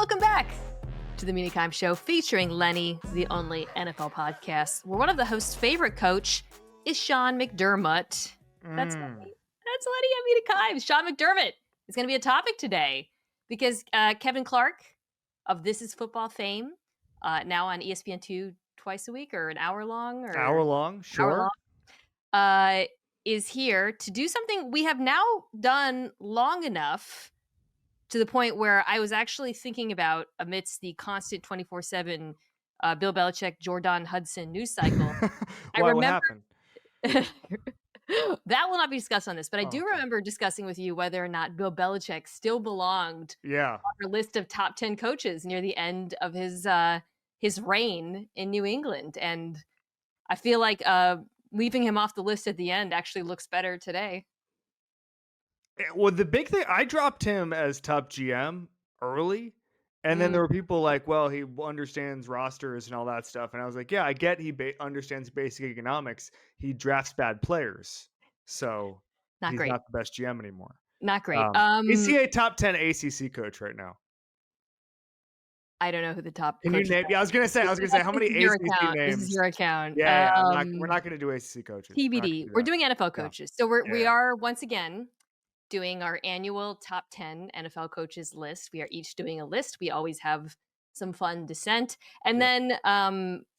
Welcome back to the Mina Kimes Show featuring Lenny, the only NFL podcast where one of the host's favorite coach is Sean McDermott. That's Lenny. That's Lenny and Mina Kimes. Sean McDermott is going to be a topic today because Kevin Clark of This Is Football fame, now on ESPN2 twice a week or an hour long? Or hour long, sure. Hour long, is here to do something we have now done long enough to the point where I was actually thinking about, amidst the constant 24/7 Bill Belichick, Jordan Hudson news cycle. What happened? That will not be discussed on this, but I do remember discussing with you whether or not Bill Belichick still belonged on our list of top 10 coaches near the end of his reign in New England. And I feel like leaving him off the list at the end actually looks better today. Well, the big thing, I dropped him as top GM early, and then there were people like, well, he understands rosters and all that stuff. And I was like, yeah, I get he understands basic economics. He drafts bad players. So he's not the best GM anymore. Not great. Is he a top 10 ACC coach right now? I don't know who the top Can you name? Yeah, I was gonna say how many ACC names? This is your account. Yeah, we're not gonna do ACC coaches. TBD. We're doing NFL coaches. So we are once again doing our annual top 10 NFL coaches list. We are each doing a list. We always have some fun dissent. And then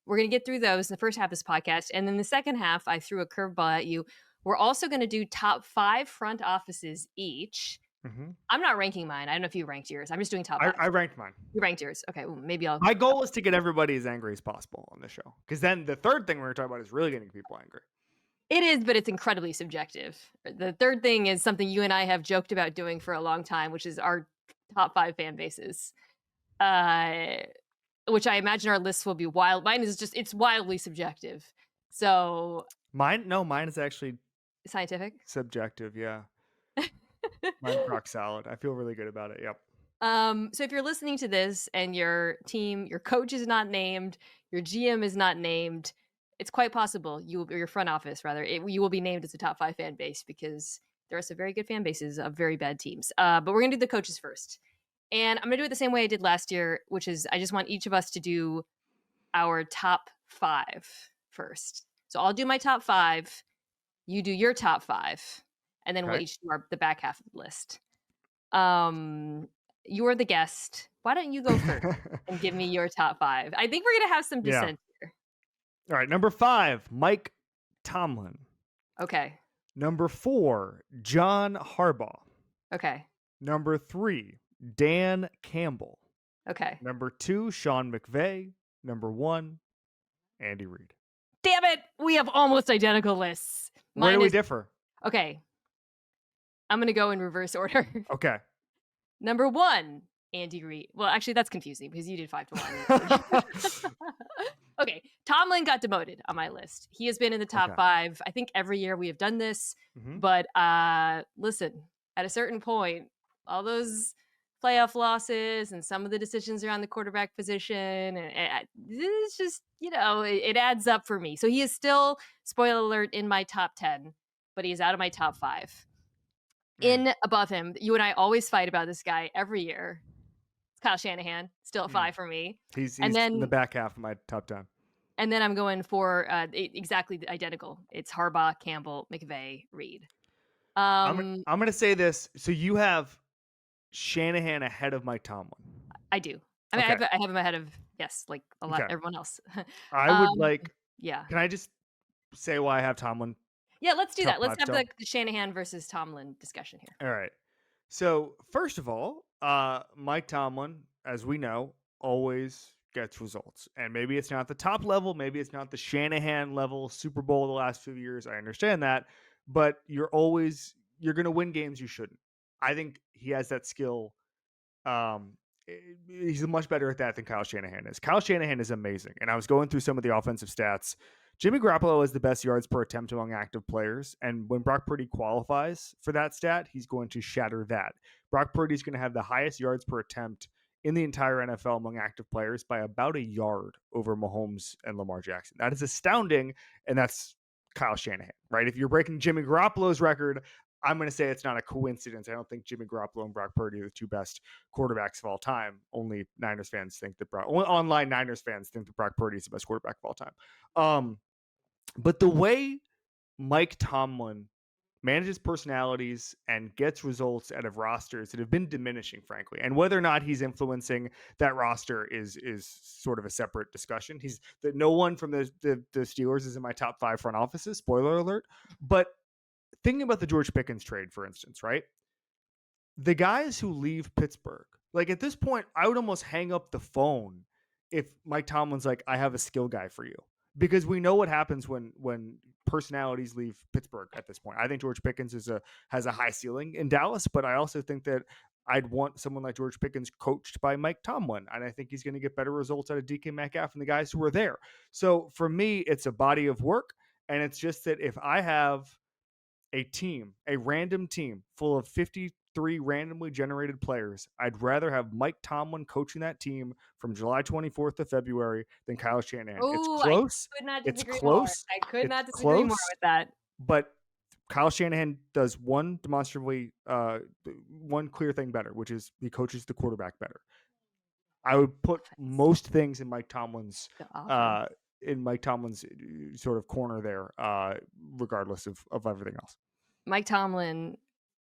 we're going to get through those in the first half of this podcast. And then the second half, I threw a curveball at you. We're also going to do top 5 front offices each. Mm-hmm. I'm not ranking mine. I don't know if you ranked yours. I'm just doing top 5. I ranked mine. You ranked yours. Okay, well, maybe I'll... My goal is to get everybody as angry as possible on the show. Because then the third thing we're going to talk about is really getting people angry. It is, but it's incredibly subjective. The third thing is something you and I have joked about doing for a long time, which is our top 5 fan bases, which I imagine our lists will be wild. Mine is just, it's wildly subjective. So mine is actually scientific. Subjective, yeah. Mine's rock solid. I feel really good about it. Yep. So if you're listening to this and your team, your coach is not named, your GM is not named, it's quite possible your front office, rather, you will be named as a top 5 fan base because there are some very good fan bases of very bad teams. But we're going to do the coaches first. And I'm going to do it the same way I did last year, which is I just want each of us to do our top 5 first. So I'll do my top 5. You do your top 5. And then we'll each do the back half of the list. You're the guest. Why don't you go first and give me your top 5? I think we're going to have some dissent here. All right, number 5, Mike Tomlin. Okay. Number 4, John Harbaugh. Okay. Number 3, Dan Campbell. Okay. Number 2, Sean McVay. Number 1, Andy Reid. Damn it! We have almost identical lists. Where do we differ? Okay. I'm going to go in reverse order. Okay. Number 1, Andy Reid. Well, actually, that's confusing because you did 5 to 1. Okay, Tomlin got demoted on my list. He has been in the top 5. I think every year we have done this. Mm-hmm. But listen, at a certain point, all those playoff losses and some of the decisions around the quarterback position, and it's just, it adds up for me. So he is still, spoiler alert, in my top 10, but he is out of my top 5. In above him, you and I always fight about this guy every year. Kyle Shanahan, still a 5 for me. He's in the back half of my top 10. And then I'm going for exactly identical. It's Harbaugh, Campbell, McVay, Reid. I'm going to say this. So you have Shanahan ahead of Mike Tomlin. I do. I mean, I have him ahead of, like a lot of everyone else. I would like... Yeah. Can I just say why I have Tomlin? Yeah, let's do that. Let's have the Shanahan versus Tomlin discussion here. All right. So first of all, Mike Tomlin, as we know, always gets results. And maybe it's not the top level. Maybe it's not the Shanahan level Super Bowl the last few years. I understand that. But you're going to win games you shouldn't. I think he has that skill. He's much better at that than Kyle Shanahan is. Kyle Shanahan is amazing. And I was going through some of the offensive stats. Jimmy Garoppolo has the best yards per attempt among active players. And when Brock Purdy qualifies for that stat, he's going to shatter that. Brock Purdy is going to have the highest yards per attempt in the entire NFL among active players by about a yard over Mahomes and Lamar Jackson. That is astounding. And that's Kyle Shanahan, right? If you're breaking Jimmy Garoppolo's record, I'm going to say it's not a coincidence. I don't think Jimmy Garoppolo and Brock Purdy are the two best quarterbacks of all time. Only Niners fans think that only online Niners fans think that Brock Purdy is the best quarterback of all time. But the way Mike Tomlin manages personalities and gets results out of rosters that have been diminishing, frankly, and whether or not he's influencing that roster is sort of a separate discussion. He's that no one from the Steelers is in my top 5 front offices. Spoiler alert. But thinking about the George Pickens trade, for instance, right? The guys who leave Pittsburgh, like at this point, I would almost hang up the phone if Mike Tomlin's like, I have a skill guy for you. Because we know what happens when personalities leave Pittsburgh at this point. I think George Pickens has a high ceiling in Dallas, but I also think that I'd want someone like George Pickens coached by Mike Tomlin, and I think he's going to get better results out of DK Metcalf and the guys who are there. So for me, it's a body of work, and it's just that if I have a random team full of 53 randomly generated players, I'd rather have Mike Tomlin coaching that team from July 24th to February than Kyle Shanahan. Ooh, It's close. I could not It's disagree close. more. I could It's not disagree more close. with that. But Kyle Shanahan does one demonstrably, one clear thing better, which is he coaches the quarterback better. I would put most things in Mike Tomlin's sort of corner there, regardless of everything else. Mike Tomlin,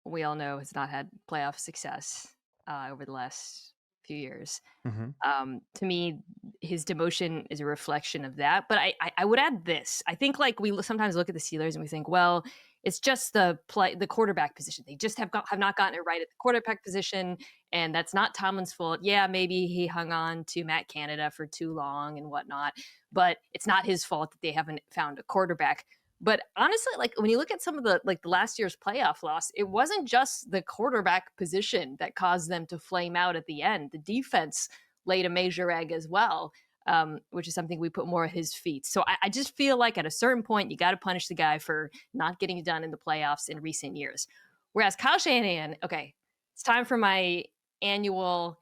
we all know, has not had playoff success over the last few years. Mm-hmm. To me, his demotion is a reflection of that. But I would add this. I think like we sometimes look at the Steelers and we think, well, it's just the quarterback position. They just have not gotten it right at the quarterback position, and that's not Tomlin's fault. Yeah, maybe he hung on to Matt Canada for too long and whatnot, but it's not his fault that they haven't found a quarterback. But honestly, like when you look at some of the last year's playoff loss, it wasn't just the quarterback position that caused them to flame out at the end. The defense laid a major egg as well, which is something we put more at his feet. So I just feel like at a certain point, you got to punish the guy for not getting it done in the playoffs in recent years. Whereas Kyle Shanahan, okay, it's time for my annual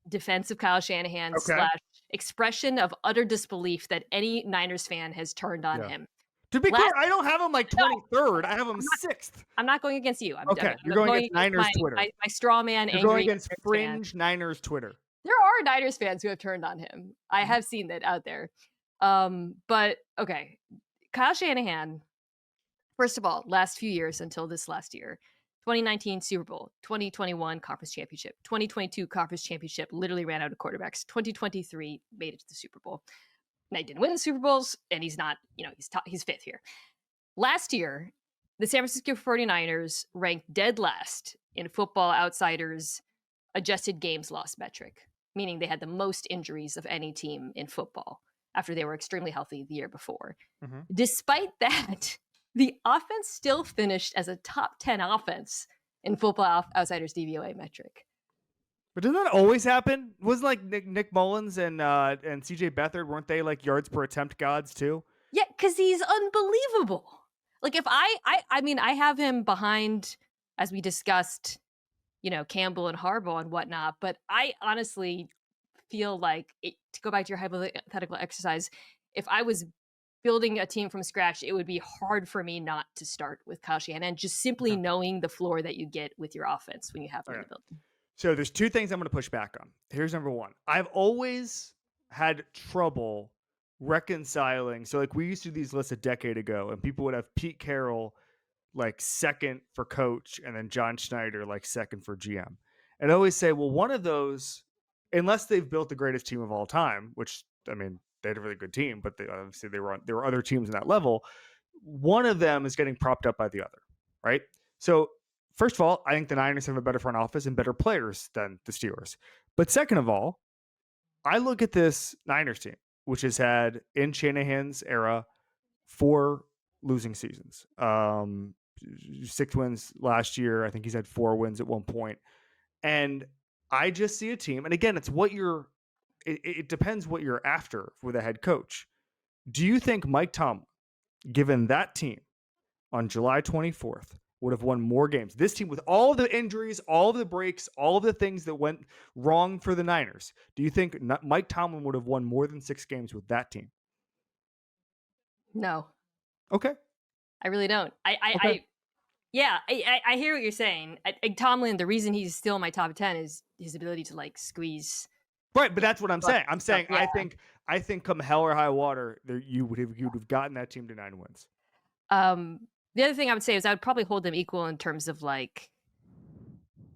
defense of Kyle Shanahan / expression of utter disbelief that any Niners fan has turned on him. To be clear, I don't have him like 23rd. I have him 6th. I'm not going against you. You're going against Niners Twitter. My straw man. You're going against fringe Niners Twitter. There are Niners fans who have turned on him. I have seen that out there. But okay, Kyle Shanahan. First of all, last few years until this last year, 2019 Super Bowl, 2021 Conference Championship, 2022 Conference Championship, literally ran out of quarterbacks. 2023 made it to the Super Bowl. Now he didn't win the Super Bowls, and he's not, he's 5th here. Last year, the San Francisco 49ers ranked dead last in Football Outsiders' adjusted games lost metric, meaning they had the most injuries of any team in football after they were extremely healthy the year before. Mm-hmm. Despite that, the offense still finished as a top 10 offense in Football Outsiders DVOA metric. But doesn't that always happen? Wasn't like Nick Mullins and CJ Beathard, weren't they like yards per attempt gods too? Yeah, because he's unbelievable. Like if I mean, I have him behind, as we discussed, Campbell and Harbaugh and whatnot, but I honestly feel like, to go back to your hypothetical exercise, if I was building a team from scratch, it would be hard for me not to start with Kyle Shanahan, just simply knowing the floor that you get with your offense when you have to rebuild. So there's 2 things I'm going to push back on. Here's number 1. I've always had trouble reconciling. So like we used to do these lists a decade ago, and people would have Pete Carroll like 2nd for coach and then John Schneider like 2nd for GM. And I always say, well, one of those, unless they've built the greatest team of all time, which I mean, they had a really good team, but obviously there were other teams in that level. One of them is getting propped up by the other, right? So first of all, I think the Niners have a better front office and better players than the Steelers. But second of all, I look at this Niners team, which has had in Shanahan's era 4 losing seasons. 6 wins last year. I think he's had 4 wins at one point. And I just see a team, and again, it's it depends what you're after with a head coach. Do you think Mike Tomlin, given that team on July 24th, would have won more games? This team with all the injuries, all of the breaks, all of the things that went wrong for the Niners. Do you think Mike Tomlin would have won more than 6 games with that team? No. Okay. I really don't. Yeah, I hear what you're saying. Tomlin, the reason he's still in my top 10 is his ability to like squeeze. Right, but Yeah, that's what I'm bucks saying. I'm and stuff. saying Yeah. I think come hell or high water, there you'd have gotten that team to 9 wins. The other thing I would say is I would probably hold them equal in terms of like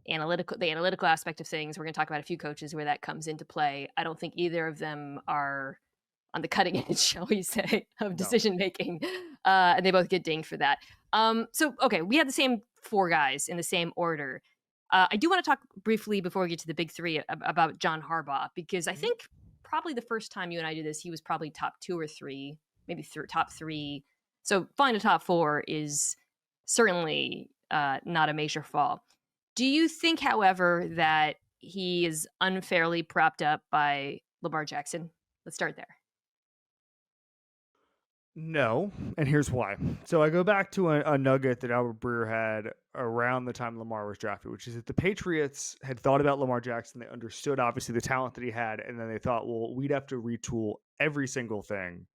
the analytical aspect of things. We're going to talk about a few coaches where that comes into play. I don't think either of them are on the cutting edge, shall we say, of No. decision making, and they both get dinged for that. So okay, we had the same 4 guys in the same order. I do want to talk briefly before we get to the big 3 about John Harbaugh, because I think probably the first time you and I did this, he was probably top 2 or 3, maybe top 3. So falling to top 4 is certainly not a major fall. Do you think, however, that he is unfairly propped up by Lamar Jackson? Let's start there. No, and here's why. So I go back to a nugget that Albert Breer had around the time Lamar was drafted, which is that the Patriots had thought about Lamar Jackson. They understood, obviously, the talent that he had, and then they thought, well, we'd have to retool every single thing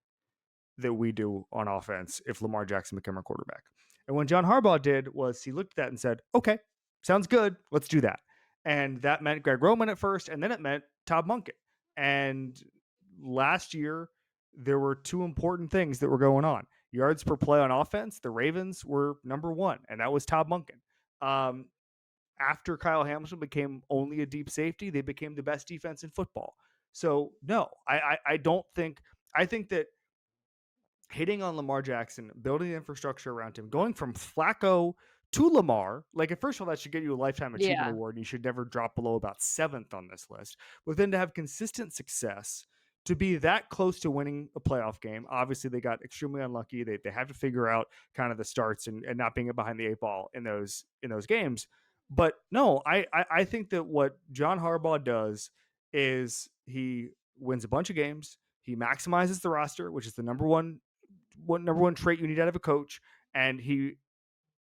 that we do on offense if Lamar Jackson became our quarterback. And what John Harbaugh did was he looked at that and said, okay, sounds good. Let's do that. And that meant Greg Roman at first, and then it meant Todd Monken. And last year, there were 2 important things that were going on. Yards per play on offense, the Ravens were number 1, and that was Todd Monken. After Kyle Hamilton became only a deep safety, they became the best defense in football. So no, I don't think. I think that hitting on Lamar Jackson, building the infrastructure around him, going from Flacco to Lamar, like, first of all, that should get you a lifetime achievement award, and you should never drop below about 7th on this list. But then to have consistent success, to be that close to winning a playoff game, obviously they got extremely unlucky. They have to figure out kind of the starts and not being behind the 8 ball in those games. But no, I think that what John Harbaugh does is he wins a bunch of games. He maximizes the roster, which is the number one trait you need out of a coach, and he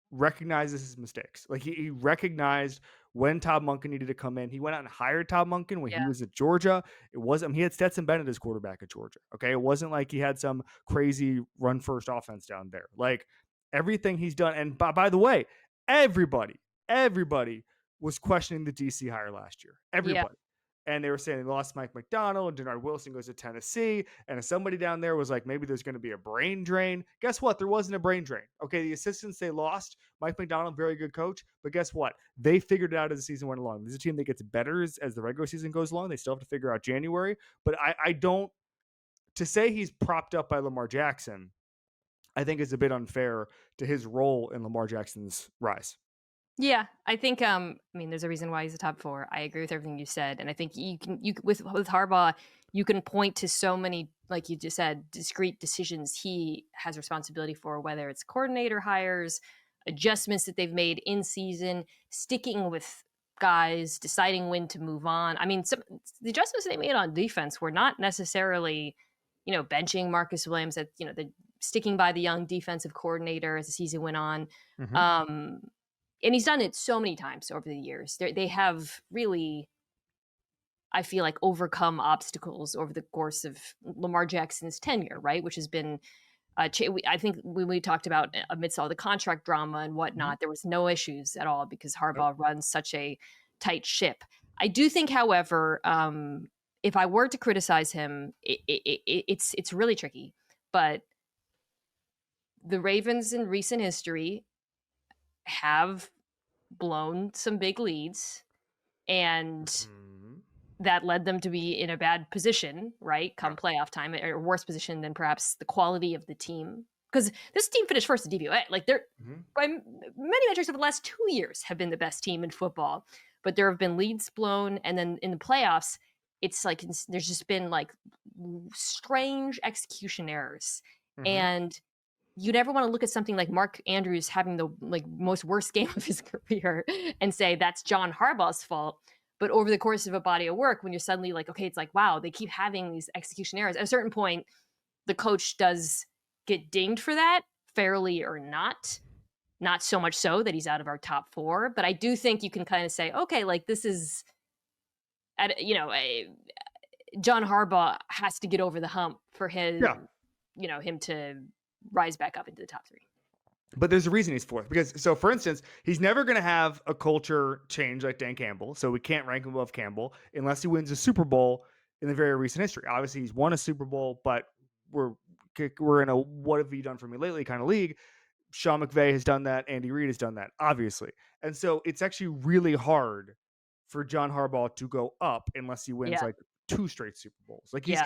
recognizes his mistakes. Like he recognized when Todd Monken needed to come in. He went out and hired Todd Monken when he was at Georgia. It wasn't, he had Stetson Bennett as quarterback at Georgia. Okay. It wasn't like he had some crazy run first offense down there. Like everything he's done. And by the way, everybody was questioning the DC hire last year. Everybody. And they were saying they lost Mike McDonald, and Denard Wilson goes to Tennessee. And somebody down there was like, maybe there's going to be a brain drain. Guess what? There wasn't a brain drain. Okay, the assistants they lost, Mike McDonald, very good coach. But guess what? They figured it out as the season went along. This is a team that gets better as the regular season goes along. They still have to figure out January. But I don't, to say he's propped up by Lamar Jackson, I think is a bit unfair to his role in Lamar Jackson's rise. Yeah, I think I mean there's a reason why he's a top 4. I agree with everything you said, and I think you with Harbaugh, you can point to so many, like you just said, discrete decisions he has responsibility for, whether it's coordinator hires, adjustments that they've made in season, sticking with guys, deciding when to move on. I mean, the adjustments they made on defense were not necessarily, benching Marcus Williams, at the sticking by the young defensive coordinator as the season went on. And he's done it so many times over the years. They have really, I feel like, overcome obstacles over the course of Lamar Jackson's tenure, right? Which has been, I think when we talked about amidst all the contract drama and whatnot, there was no issues at all because Harbaugh runs such a tight ship. I do think, however, if I were to criticize him, it's really tricky. But the Ravens in recent history have blown some big leads, and that led them to be in a bad position, right? Come playoff time, or worse position than perhaps the quality of the team. Because this team finished first at DVOA. Like they're by many metrics over the last 2 years have been the best team in football, but there have been leads blown, and then in the playoffs, it's like there's just been like strange execution errors, and you never want to look at something like Mark Andrews having the most worst game of his career and say that's John Harbaugh's fault. But over the course of a body of work, when you're suddenly like, okay, it's like, wow, they keep having these execution errors. At a certain point, the coach does get dinged for that, fairly or not. Not so much so that he's out of our top 4, but I do think you can kind of say, okay, like this is, John Harbaugh has to get over the hump for his, him to rise back up into the top 3. But there's a reason he's fourth because, so for instance, he's never going to have a culture change like Dan Campbell. So we can't rank him above Campbell unless he wins a Super Bowl in the very recent history. Obviously, he's won a Super Bowl, but we're in a what have you done for me lately kind of league. Sean McVay has done that. Andy Reid has done that, obviously. And so it's actually really hard for John Harbaugh to go up unless he wins Yeah. like 2 straight Super Bowls. Like Yeah.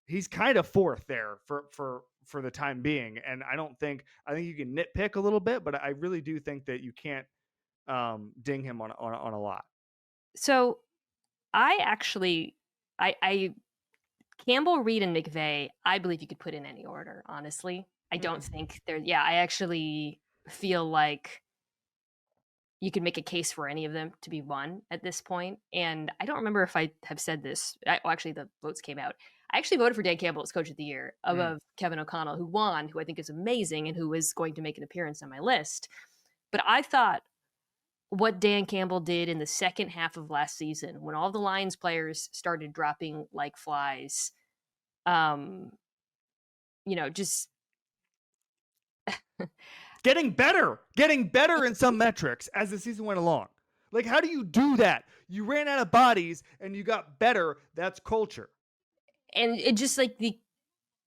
he's kind of fourth there for the time being. And I think you can nitpick a little bit, but I really do think that you can't ding him on a lot. So I actually, I Campbell, Reid, and McVay, I believe you could put in any order, honestly. I don't think they're, I actually feel like you could make a case for any of them to be one at this point. And I don't remember if I have said this. Actually, the votes came out. I actually voted for Dan Campbell as coach of the year above Kevin O'Connell, who won, who I think is amazing and who is going to make an appearance on my list. But I thought what Dan Campbell did in the second half of last season, when all the Lions players started dropping like flies, just getting better in some metrics as the season went along. Like, how do you do that? You ran out of bodies and you got better. That's culture. And it just like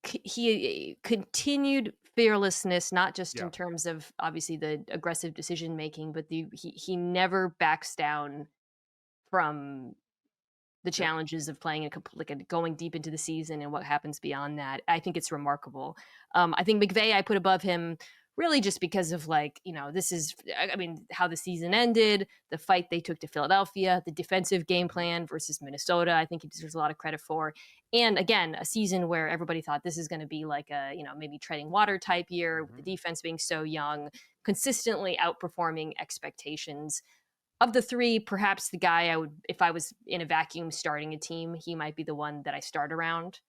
he continued fearlessness, not just in terms of obviously the aggressive decision making, but he never backs down from the challenges of playing going deep into the season and what happens beyond that. I think it's remarkable. I think McVay I put above him really just because of this is, I mean, how the season ended, the fight they took to Philadelphia, the defensive game plan versus Minnesota. I think he deserves a lot of credit for. And again, a season where everybody thought this is going to be like a, maybe treading water type year with the defense being so young, consistently outperforming expectations. Of the three, perhaps the guy I would, if I was in a vacuum starting a team, he might be the one that I start around.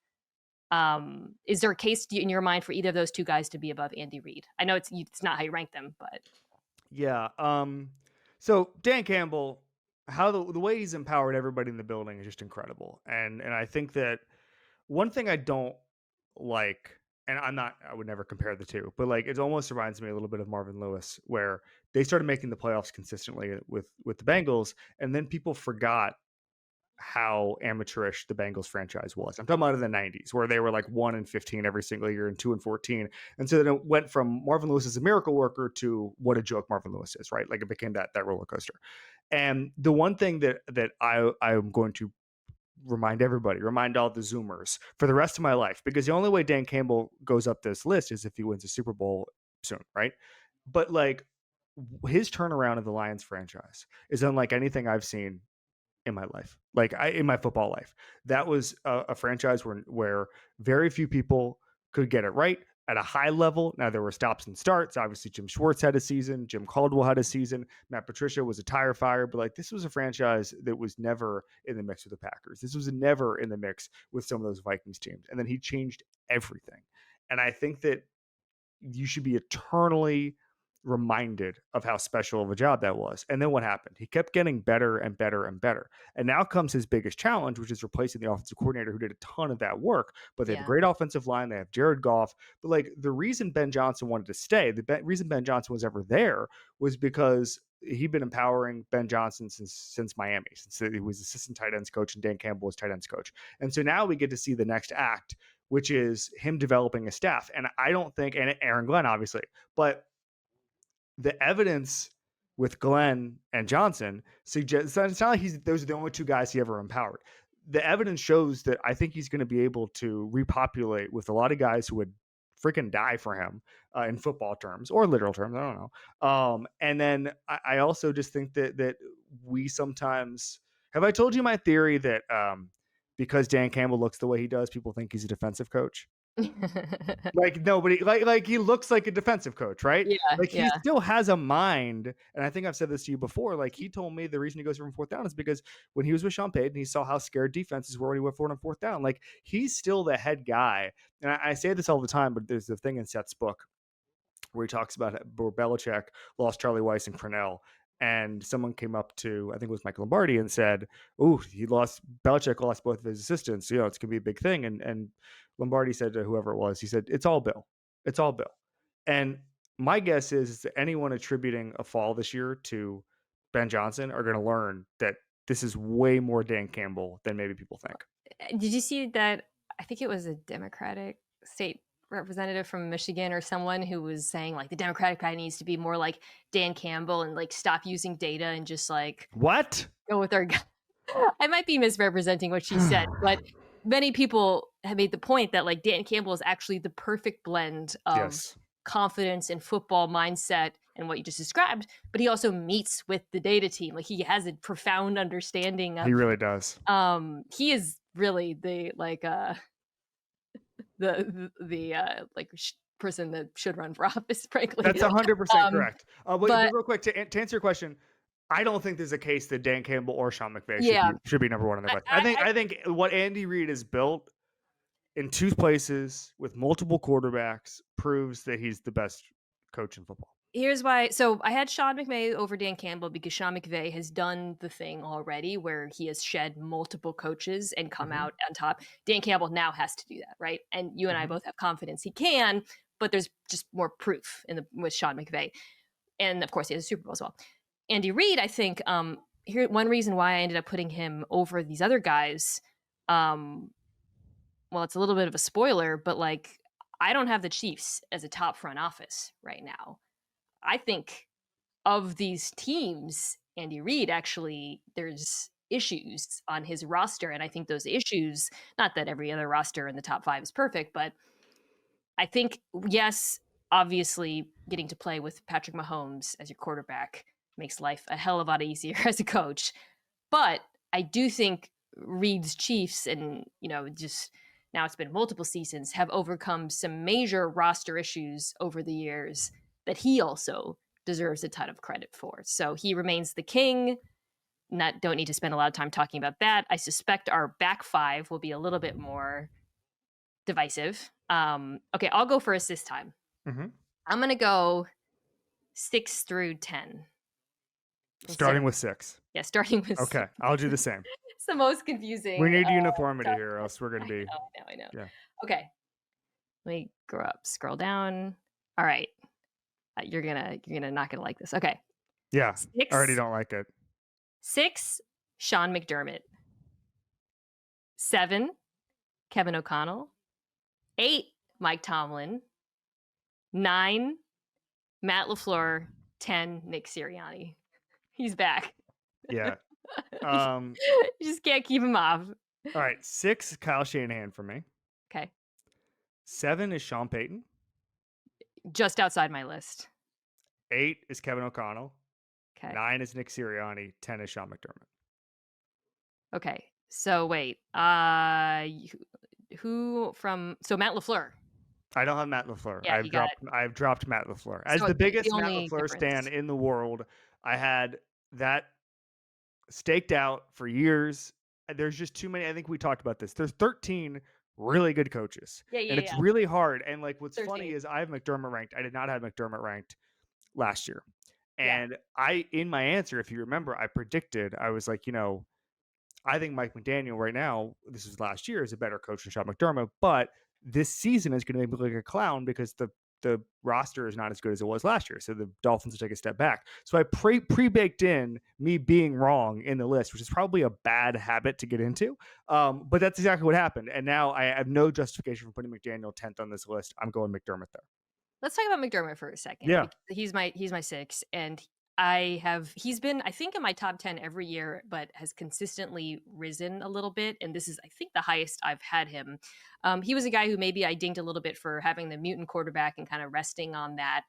Is there a case in your mind for either of those two guys to be above Andy Reid? I know it's not how you rank them, but yeah. So Dan Campbell, how the way he's empowered everybody in the building is just incredible, and I think that one thing I don't like, and I would never compare the two, but like it almost reminds me a little bit of Marvin Lewis, where they started making the playoffs consistently with the Bengals, and then people forgot how amateurish the Bengals franchise was. I'm talking about in the 90s, where they were like 1-15 every single year and 2-14. And so then it went from Marvin Lewis as a miracle worker to what a joke Marvin Lewis is, right? Like it became that roller coaster. And the one thing that I'm going to remind all the Zoomers for the rest of my life, because the only way Dan Campbell goes up this list is if he wins a Super Bowl soon, right? But like his turnaround of the Lions franchise is unlike anything I've seen in my life, in my football life. That was a franchise where very few people could get it right at a high level. Now there were stops and starts. Obviously, Jim Schwartz had a season. Jim Caldwell had a season. Matt Patricia was a tire fire. But like this was a franchise that was never in the mix with the Packers. This was never in the mix with some of those Vikings teams. And then he changed everything. And I think that you should be eternally reminded of how special of a job that was. And then what happened? He kept getting better and better and better. And now comes his biggest challenge, which is replacing the offensive coordinator who did a ton of that work. But they have a great offensive line. They have Jared Goff. But like the reason Ben Johnson wanted to stay, reason Ben Johnson was ever there was because he'd been empowering Ben Johnson since Miami, since he was assistant tight ends coach and Dan Campbell was tight ends coach. And so now we get to see the next act, which is him developing a staff. And I don't think, and Aaron Glenn, obviously, but the evidence with Glenn and Johnson suggests it's not like those are the only two guys he ever empowered. The evidence shows that I think he's going to be able to repopulate with a lot of guys who would freaking die for him in football terms or literal terms. I don't know. And then I also just think that we sometimes, have I told you my theory that because Dan Campbell looks the way he does, people think he's a defensive coach? Like nobody, like he looks like a defensive coach, right? He still has a mind. And I think I've said this to you before. Like he told me the reason he goes from fourth down is because when he was with Sean Payton, he saw how scared defenses were when he went for it on fourth down. Like he's still the head guy. And I say this all the time, but there's a thing in Seth's book where he talks about where Belichick lost Charlie Weiss and Cornell. And someone came up to, I think it was Mike Lombardi, and said, "Oh, Belichick lost both of his assistants. You know, it's going to be a big thing." And Lombardi said to whoever it was, he said, "It's all Bill. It's all Bill." And my guess is that anyone attributing a fall this year to Ben Johnson are going to learn that this is way more Dan Campbell than maybe people think. Did you see that? I think it was a Democratic state representative from Michigan or someone who was saying like the Democratic guy needs to be more like Dan Campbell and like stop using data and just like What? go with our guy. I might be misrepresenting what she said, but many people have made the point that like Dan Campbell is actually the perfect blend of Yes. confidence and football mindset and what you just described, but he also meets with the data team. Like he has a profound understanding of He really does. he is really the like person that should run for office, frankly. That's 100% correct. But but real quick, to answer your question, I don't think there's a case that Dan Campbell or Sean McVay yeah, should be number one in the question. I think what Andy Reid has built in two places with multiple quarterbacks proves that he's the best coach in football. here's why. So I had Sean McVay over Dan Campbell because Sean McVay has done the thing already where he has shed multiple coaches and come out on top. Dan Campbell now has to do that, right? And you and I both have confidence he can, but there's just more proof with Sean McVay. And of course, he has a Super Bowl as well. Andy Reid, I think, here one reason why I ended up putting him over these other guys, well, it's a little bit of a spoiler, but like I don't have the Chiefs as a top front office right now. I think of these teams, Andy Reid actually there's issues on his roster, and I think those issues, not that every other roster in the top 5 is perfect, but I think yes, obviously getting to play with Patrick Mahomes as your quarterback makes life a hell of a lot easier as a coach. But I do think Reid's Chiefs and, just now it's been multiple seasons have overcome some major roster issues over the years that he also deserves a ton of credit for. So he remains the king. Don't need to spend a lot of time talking about that. I suspect our back 5 will be a little bit more divisive. Okay, I'll go first this time. I'm going to go 6 through 10. Starting with 6. Yeah, starting with 6. Okay, I'll do the same. It's the most confusing. We need uniformity here, or else we're going to be... I know. Yeah. Okay. Let me scroll down. All right. You're not gonna like this. Okay. Yeah. 6, I already don't like it. 6, Sean McDermott. 7, Kevin O'Connell. 8, Mike Tomlin. 9, Matt LaFleur. 10, Nick Sirianni. He's back. Yeah. You just can't keep him off. All right. 6, Kyle Shanahan for me. Okay. 7 is Sean Payton. Just outside my list. 8 is Kevin O'Connell. Okay. 9 is Nick Sirianni. 10 is Sean McDermott. Okay. So wait. So Matt LaFleur. I don't have Matt LaFleur. Yeah, I've dropped Matt LaFleur. As the biggest Matt LaFleur stan in the world, I had that staked out for years. There's just too many. I think we talked about this. There's 13 really good coaches. And it's really hard. And like what's 13. Funny is I have McDermott ranked. I did not have McDermott ranked last year. And in my answer, if you remember, I predicted, I was like, I think Mike McDaniel right now, this was last year, is a better coach than Sean McDermott, but this season is going to be like a clown because the roster is not as good as it was last year. So the Dolphins will take a step back. So I pre-baked in me being wrong in the list, which is probably a bad habit to get into. But that's exactly what happened. And now I have no justification for putting McDaniel 10th on this list. I'm going McDermott there. Let's talk about McDermott for a second. Yeah. He's my 6, and he's been, I think, in my top 10 every year, but has consistently risen a little bit. And this is, I think, the highest I've had him. He was a guy who maybe I dinged a little bit for having the mutant quarterback and kind of resting on that.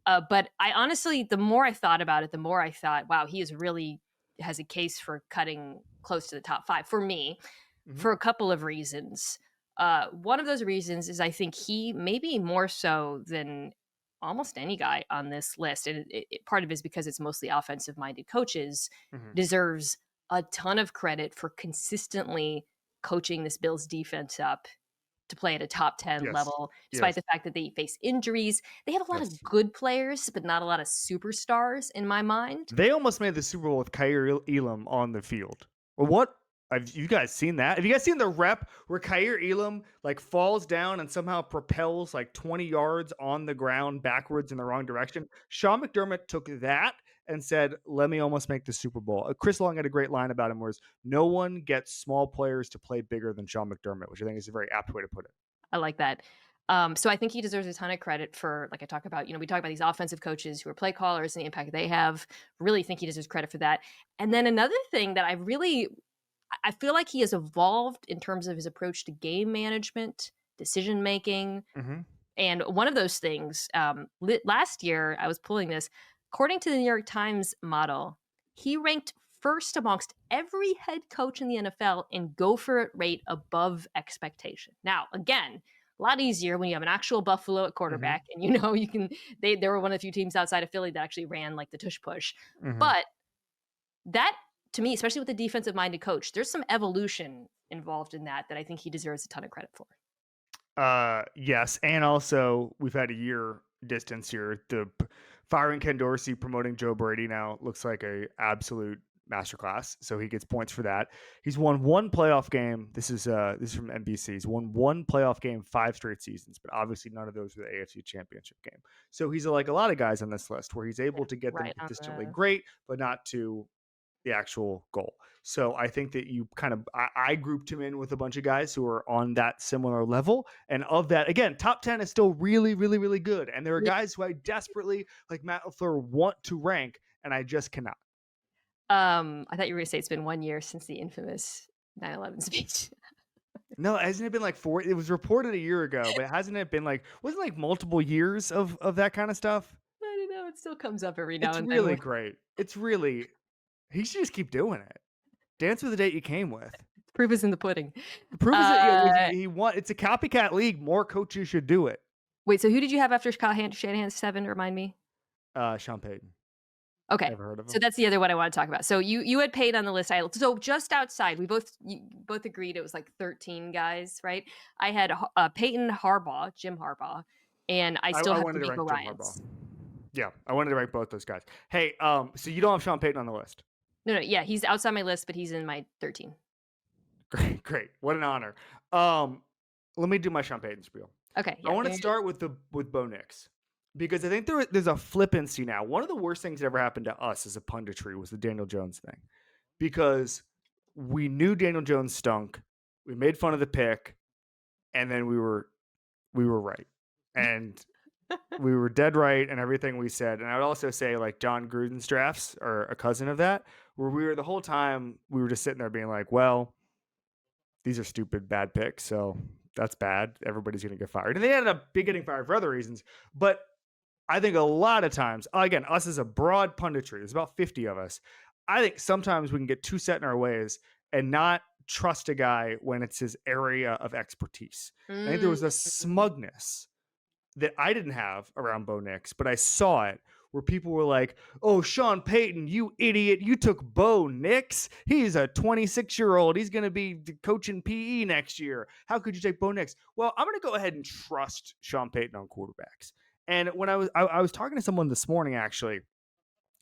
But I honestly, the more I thought about it, the more I thought, wow, he has a case for cutting close to the top 5 for me for a couple of reasons. One of those reasons is I think he maybe more so than almost any guy on this list, and part of it is because it's mostly offensive-minded coaches, deserves a ton of credit for consistently coaching this Bills defense up to play at a top 10 level, despite the fact that they face injuries. They have a lot of good players, but not a lot of superstars in my mind. They almost made the Super Bowl with Kaiir Elam on the field. Well, Have you guys seen that? Have you guys seen the rep where Khair Elam like falls down and somehow propels like 20 yards on the ground backwards in the wrong direction? Sean McDermott took that and said, let me almost make the Super Bowl. Chris Long had a great line about him where no one gets small players to play bigger than Sean McDermott, which I think is a very apt way to put it. I like that. So I think he deserves a ton of credit for, like I talk about, we talk about these offensive coaches who are play callers and the impact they have. Really think he deserves credit for that. And then another thing that I feel like he has evolved in terms of his approach to game management, decision making. Mm-hmm. And one of those things, last year, I was pulling this, according to the New York Times model, he ranked first amongst every head coach in the NFL in go for it rate above expectation. Now, again, a lot easier when you have an actual Buffalo at quarterback, and they were one of the few teams outside of Philly that actually ran like the tush push. But that, to me, especially with a defensive minded coach, there's some evolution involved in that I think he deserves a ton of credit for. Yes, and also we've had a year distance here. The firing Ken Dorsey, promoting Joe Brady now looks like a absolute masterclass. So he gets points for that. He's won one playoff game. This is from NBC. He's won one playoff game 5 straight seasons, but obviously none of those were the AFC Championship game. So he's like a lot of guys on this list where he's able to get them consistently great, but not to the actual goal. So I think that you I grouped him in with a bunch of guys who are on that similar level. And of that, again, top 10 is still really, really, really good. And there are guys who I desperately, like Matt LaFleur, want to rank, and I just cannot. I thought you were going to say it's been 1 year since the infamous 9/11 speech. No, hasn't it been like 4? It was reported a year ago, but hasn't it been wasn't like multiple years of that kind of stuff? I don't know. It still comes up every now and then. It's really great. It's really, he should just keep doing it. Dance with the date you came with. Proof is in the pudding. The proof is that he won. It's a copycat league. More coaches should do it. Wait, so who did you have after Shanahan's 7? Remind me. Sean Payton. Okay, never heard of him. So that's the other one I want to talk about. So you had Payton on the list. So just outside, you both agreed it was like 13 guys, right? I had Payton, Harbaugh, Jim Harbaugh, and I still have D'Amico Ryans. Yeah, I wanted to rank both those guys. Hey, so you don't have Sean Payton on the list? No, yeah, he's outside my list, but he's in my 13. Great, what an honor. Let me do my Sean Payton spiel. Okay, I want to start with Bo Nix, because I think there's a flippancy now. One of the worst things that ever happened to us as a punditry was the Daniel Jones thing, because we knew Daniel Jones stunk. We made fun of the pick, and then we were right, and we were dead right in everything we said. And I would also say like John Gruden's drafts are a cousin of that, where we were the whole time we were just sitting there being like, well, these are stupid, bad picks, so that's bad. Everybody's going to get fired. And they ended up getting fired for other reasons. But I think a lot of times, again, us as a broad punditry, there's about 50 of us. I think sometimes we can get too set in our ways and not trust a guy when it's his area of expertise. I think there was a smugness that I didn't have around Bo Nix, but I saw it, where people were like, oh, Sean Payton, you idiot. You took Bo Nix. He's a 26-year-old. He's going to be coaching PE next year. How could you take Bo Nix? Well, I'm going to go ahead and trust Sean Payton on quarterbacks. And when I was talking to someone this morning, actually,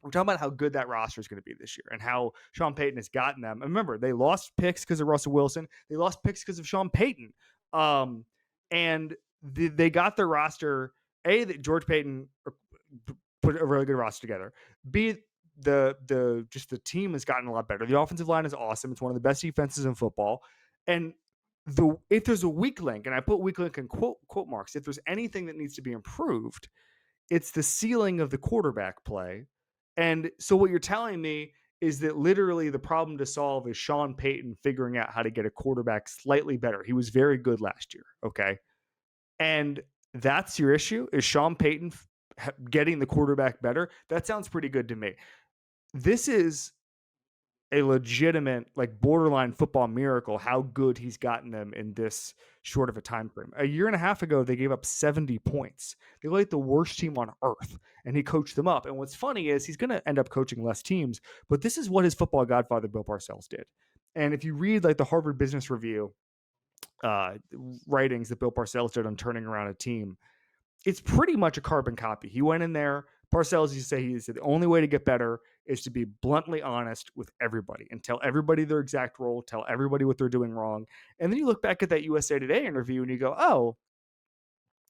we're talking about how good that roster is going to be this year and how Sean Payton has gotten them. And remember, they lost picks because of Russell Wilson. They lost picks because of Sean Payton. And they got their roster, A, that George Payton put a really good roster together. B, the team has gotten a lot better. The offensive line is awesome. It's one of the best defenses in football. And if there's a weak link, and I put weak link in quote marks, if there's anything that needs to be improved, it's the ceiling of the quarterback play. And so what you're telling me is that literally the problem to solve is Sean Payton figuring out how to get a quarterback slightly better. He was very good last year. Okay. And that's your issue, is Sean Payton getting the quarterback better? That sounds pretty good to me. This is a legitimate, like, borderline football miracle how good he's gotten them in this short of a time frame. A year and a half ago, they gave up 70 points. They were like the worst team on earth, and he coached them up. And what's funny is he's going to end up coaching less teams, but this is what his football godfather, Bill Parcells, did. And if you read like the Harvard Business Review writings that Bill Parcells did on turning around a team, it's pretty much a carbon copy. He went in there, Parcells used to say he said the only way to get better is to be bluntly honest with everybody and tell everybody their exact role, tell everybody what they're doing wrong. And then you look back at that USA Today interview and you go, oh,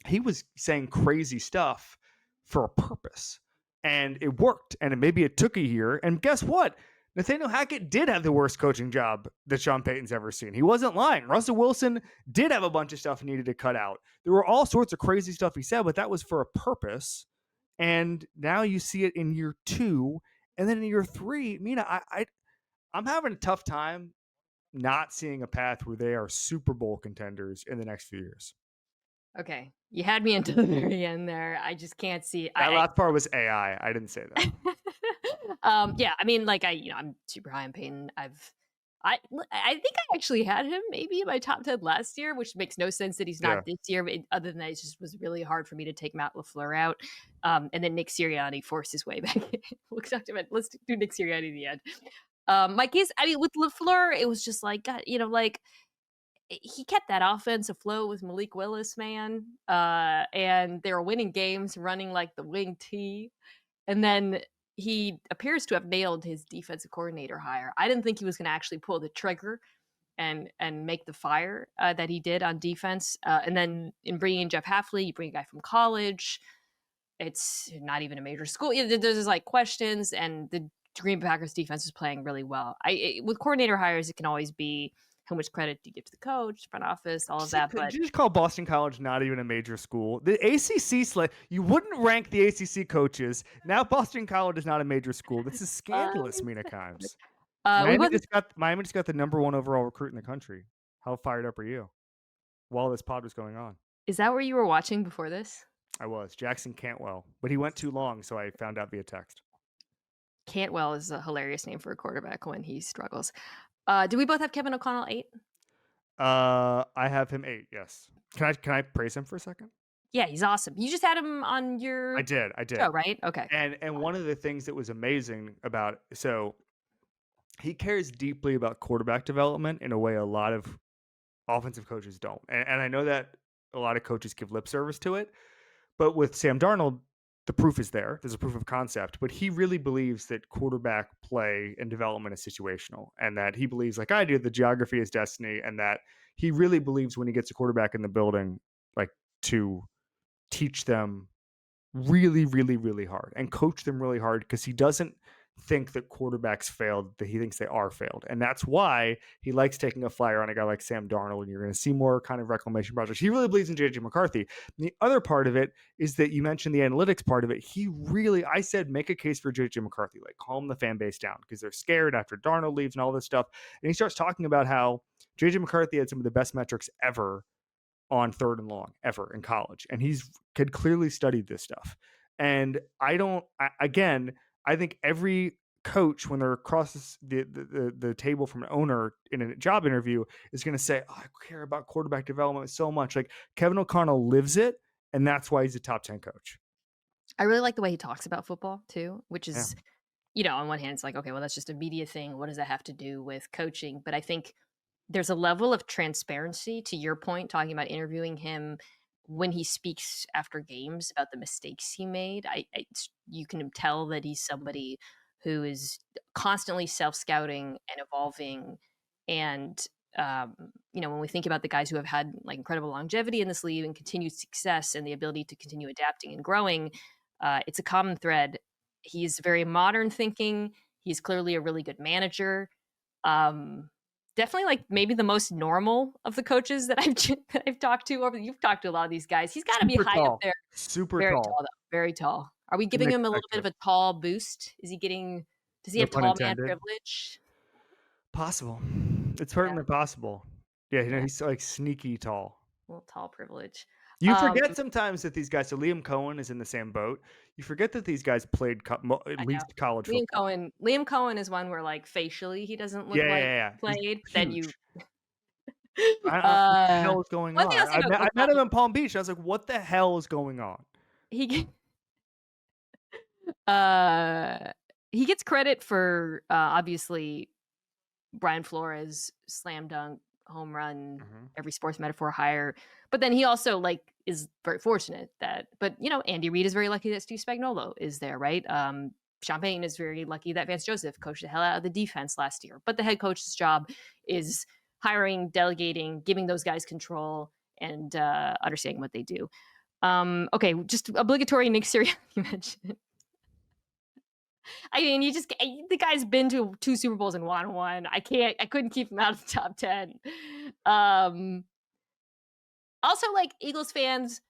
he was saying crazy stuff for a purpose. And it worked. And maybe it took a year. And guess what? Nathaniel Hackett did have the worst coaching job that Sean Payton's ever seen. He wasn't lying. Russell Wilson did have a bunch of stuff he needed to cut out. There were all sorts of crazy stuff he said, but that was for a purpose. And now you see it in year 2. And then in year 3, Mina, I'm having a tough time not seeing a path where they are Super Bowl contenders in the next few years. Okay. You had me until the very end there. I just can't see. That last part was AI. I didn't say that. Yeah, I mean, like I'm super high on Payton. I think I actually had him maybe in my top 10 last year, which makes no sense that he's not this year. But other than that, it just was really hard for me to take Matt LaFleur out. And then Nick Sirianni forced his way back in. Let's do Nick Sirianni in the end. My case, I mean, with LaFleur, it was just like, God, like he kept that offense afloat with Malik Willis, man. And they were winning games, running like the wing T. And then he appears to have nailed his defensive coordinator hire. I didn't think he was going to actually pull the trigger and make the fire that he did on defense. And then in bringing in Jeff Hafley, you bring a guy from college. It's not even a major school. There's like questions, and the Green Bay Packers defense is playing really well. With coordinator hires, it can always be how much credit do you give to the coach, front office, all of that. But did you just call Boston College not even a major school? The ACC you wouldn't rank the ACC coaches. Now Boston College is not a major school. This is scandalous, Mina Kimes. Miami just got the number 1 overall recruit in the country. How fired up are you? While this pod was going on. Is that where you were watching before this? I was. Jackson Cantwell. But he went too long, so I found out via text. Cantwell is a hilarious name for a quarterback when he struggles. Do we both have Kevin O'Connell 8? I have him 8, yes. Can I praise him for a second? Yeah, he's awesome. You just had him on your I did. show, right? Okay. And one of the things that was amazing about he cares deeply about quarterback development in a way a lot of offensive coaches don't. And I know that a lot of coaches give lip service to it, but with Sam Darnold, the proof is there. There's a proof of concept, but he really believes that quarterback play and development is situational, and that he believes, like I do, the geography is destiny, and that he really believes when he gets a quarterback in the building, like to teach them really, really, really hard and coach them really hard, because he doesn't think that quarterbacks failed, that he thinks they are failed. And that's why he likes taking a flyer on a guy like Sam Darnold, and you're going to see more kind of reclamation projects. He really believes in JJ McCarthy. And the other part of it is that you mentioned the analytics part of it. I said, make a case for JJ McCarthy, like calm the fan base down, because they're scared after Darnold leaves and all this stuff. And he starts talking about how JJ McCarthy had some of the best metrics ever on 3rd and long ever in college. And he's had clearly studied this stuff. And I think every coach, when they're across the table from an owner in a job interview, is going to say, oh, I care about quarterback development so much. Like Kevin O'Connell lives it, and that's why he's a top 10 coach. I really like the way he talks about football too, which is, on one hand, it's like, okay, well, that's just a media thing. What does that have to do with coaching? But I think there's a level of transparency, to your point, talking about interviewing him when he speaks after games about the mistakes he made. You can tell that he's somebody who is constantly self-scouting and evolving. And, when we think about the guys who have had like incredible longevity in this league and continued success and the ability to continue adapting and growing, it's a common thread. He's very modern thinking. He's clearly a really good manager. Definitely like maybe the most normal of the coaches that I've talked to you've talked to a lot of these guys. He's got to be high up there. Super very tall. Very tall. Are we giving him a little bit of a tall boost? Does he have tall man privilege? Possible. It's certainly possible. Yeah, he's like sneaky tall. Well, tall privilege. You forget sometimes that these guys, so Liam Cohen is in the same boat. You forget that these guys played at least college football. Liam Cohen is one where like facially he doesn't look played. Then you what the hell is going on? I met him in Palm Beach. I was like, what the hell is going on? He gets credit for obviously Brian Flores slam dunk, home run, every sports metaphor hire. But then he also like is very fortunate that, but Andy Reid is very lucky that Steve Spagnuolo is there, right? Sean Payton is very lucky that Vance Joseph coached the hell out of the defense last year. But the head coach's job is hiring, delegating, giving those guys control, and understanding what they do. Okay, just obligatory Nick Sirianni you mentioned. I mean, the guy's been to 2 Super Bowls and won one. I couldn't keep him out of the top 10. Also, like, Eagles fans,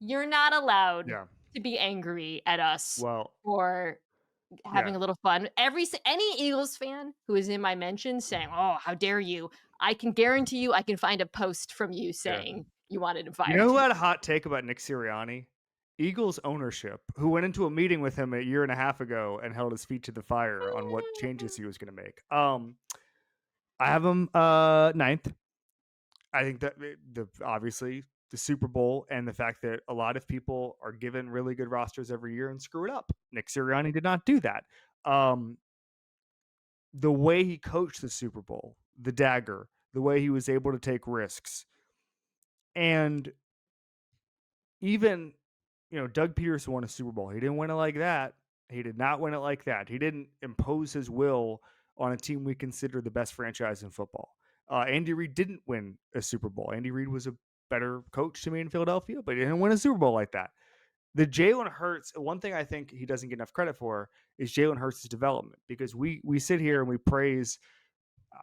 you're not allowed Yeah. to be angry at us Well, for having a little fun. Any Eagles fan who is in my mentions saying, "Oh, how dare you?" I can guarantee you, I can find a post from you saying you wanted him fired. You know who had a hot take about Nick Sirianni? Eagles ownership, who went into a meeting with him a year and a half ago and held his feet to the fire on what changes he was going to make. I have him ninth. I think that obviously the Super Bowl and the fact that a lot of people are given really good rosters every year and screw it up. Nick Sirianni did not do that. The way he coached the Super Bowl, the dagger, the way he was able to take risks, and even Doug Peterson won a Super Bowl. He didn't win it like that. He did not win it like that. He didn't impose his will on a team we consider the best franchise in football. Andy Reid didn't win a Super Bowl. Andy Reid was a better coach to me in Philadelphia, but he didn't win a Super Bowl like that. The Jalen Hurts, one thing I think he doesn't get enough credit for is Jalen Hurts' development, because we sit here and we praise.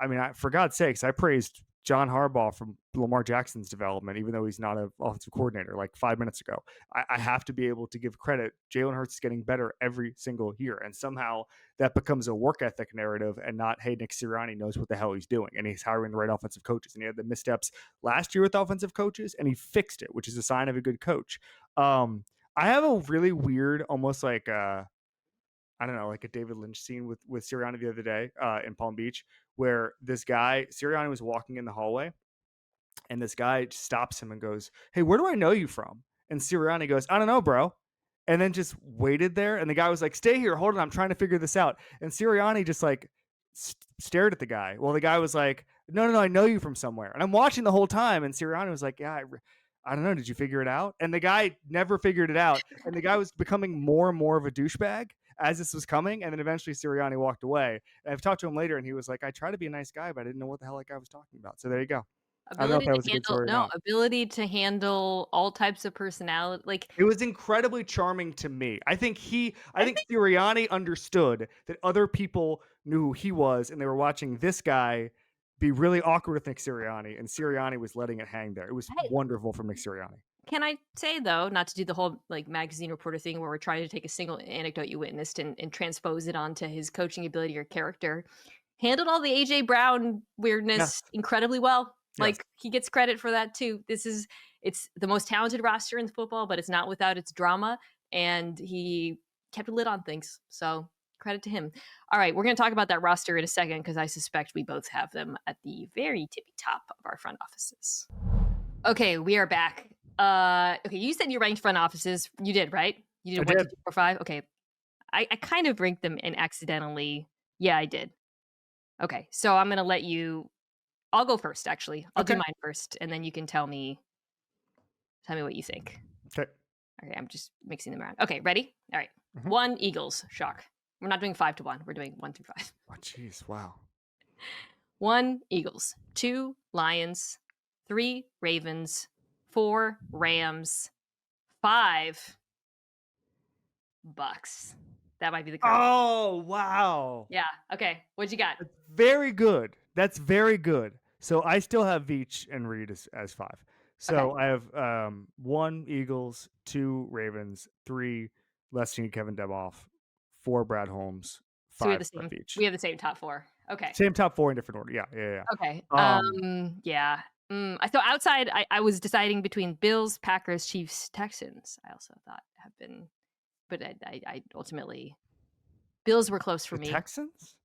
I mean, for God's sakes, I praised John Harbaugh from Lamar Jackson's development, even though he's not an offensive coordinator, like 5 minutes ago. I have to be able to give credit. Jalen Hurts is getting better every single year. And somehow that becomes a work ethic narrative and not, hey, Nick Sirianni knows what the hell he's doing and he's hiring the right offensive coaches. And he had the missteps last year with offensive coaches and he fixed it, which is a sign of a good coach. I have a really weird, almost like I don't know, like a David Lynch scene with Sirianni the other day in Palm Beach, where this guy, Sirianni was walking in the hallway and this guy stops him and goes, "Hey, where do I know you from?" And Sirianni goes, "I don't know, bro." And then just waited there. And the guy was like, "Stay here. Hold on. I'm trying to figure this out." And Sirianni just like stared at the guy. Well, the guy was like, no, I know you from somewhere. And I'm watching the whole time. And Sirianni was like, "Yeah, I don't know. Did you figure it out?" And the guy never figured it out. And the guy was becoming more and more of a douchebag as this was coming. And then eventually Sirianni walked away. And I've talked to him later and he was like, "I tried to be a nice guy, but I didn't know what the hell that guy was talking about." So there you go. I don't know if that was a good story or not. Ability to handle all types of personality. Like, it was incredibly charming to me. I think Sirianni understood that other people knew who he was and they were watching this guy be really awkward with Nick Sirianni, and Sirianni was letting it hang there. It was wonderful from Nick Sirianni. Can I say, though, not to do the whole like magazine reporter thing where we're trying to take a single anecdote you witnessed and transpose it onto his coaching ability or character, handled all the AJ Brown weirdness incredibly well. Like, he gets credit for that too. It's the most talented roster in football, but it's not without its drama. And he kept a lid on things. So credit to him. All right, we're going to talk about that roster in a second because I suspect we both have them at the very tippy top of our front offices. Okay, we are back. Okay, you said you ranked front offices. You did, right? You did 1, 2, 3, 4, 5. Okay, I kind of ranked them in accidentally. Yeah, I did. Okay, so I'm going to let you. I'll go first, actually. I'll do mine first, and then you can tell me what you think. Okay. Okay, I'm just mixing them around. Okay, ready? All right. 1, Eagles. Shock. We're not doing 5 to 1. We're doing 1 through 5. Oh, jeez. Wow. 1, Eagles. 2, Lions. 3, Ravens. 4, Rams. 5, Bucs. That might be the correct. Oh, wow. Yeah. Okay. What'd you got? That's very good. That's very good. So I still have Veach and Reed as 5. So I have 1 Eagles, 2 Ravens, 3 Leslie Kevin Deboff, 4 Brad Holmes, 5 Veach. We have the same top 4. Okay. Same top 4 in different order. Yeah. Okay. Yeah. I thought outside. I was deciding between Bills, Packers, Chiefs, Texans. I also thought have been, but I ultimately Bills were close for me. Texans.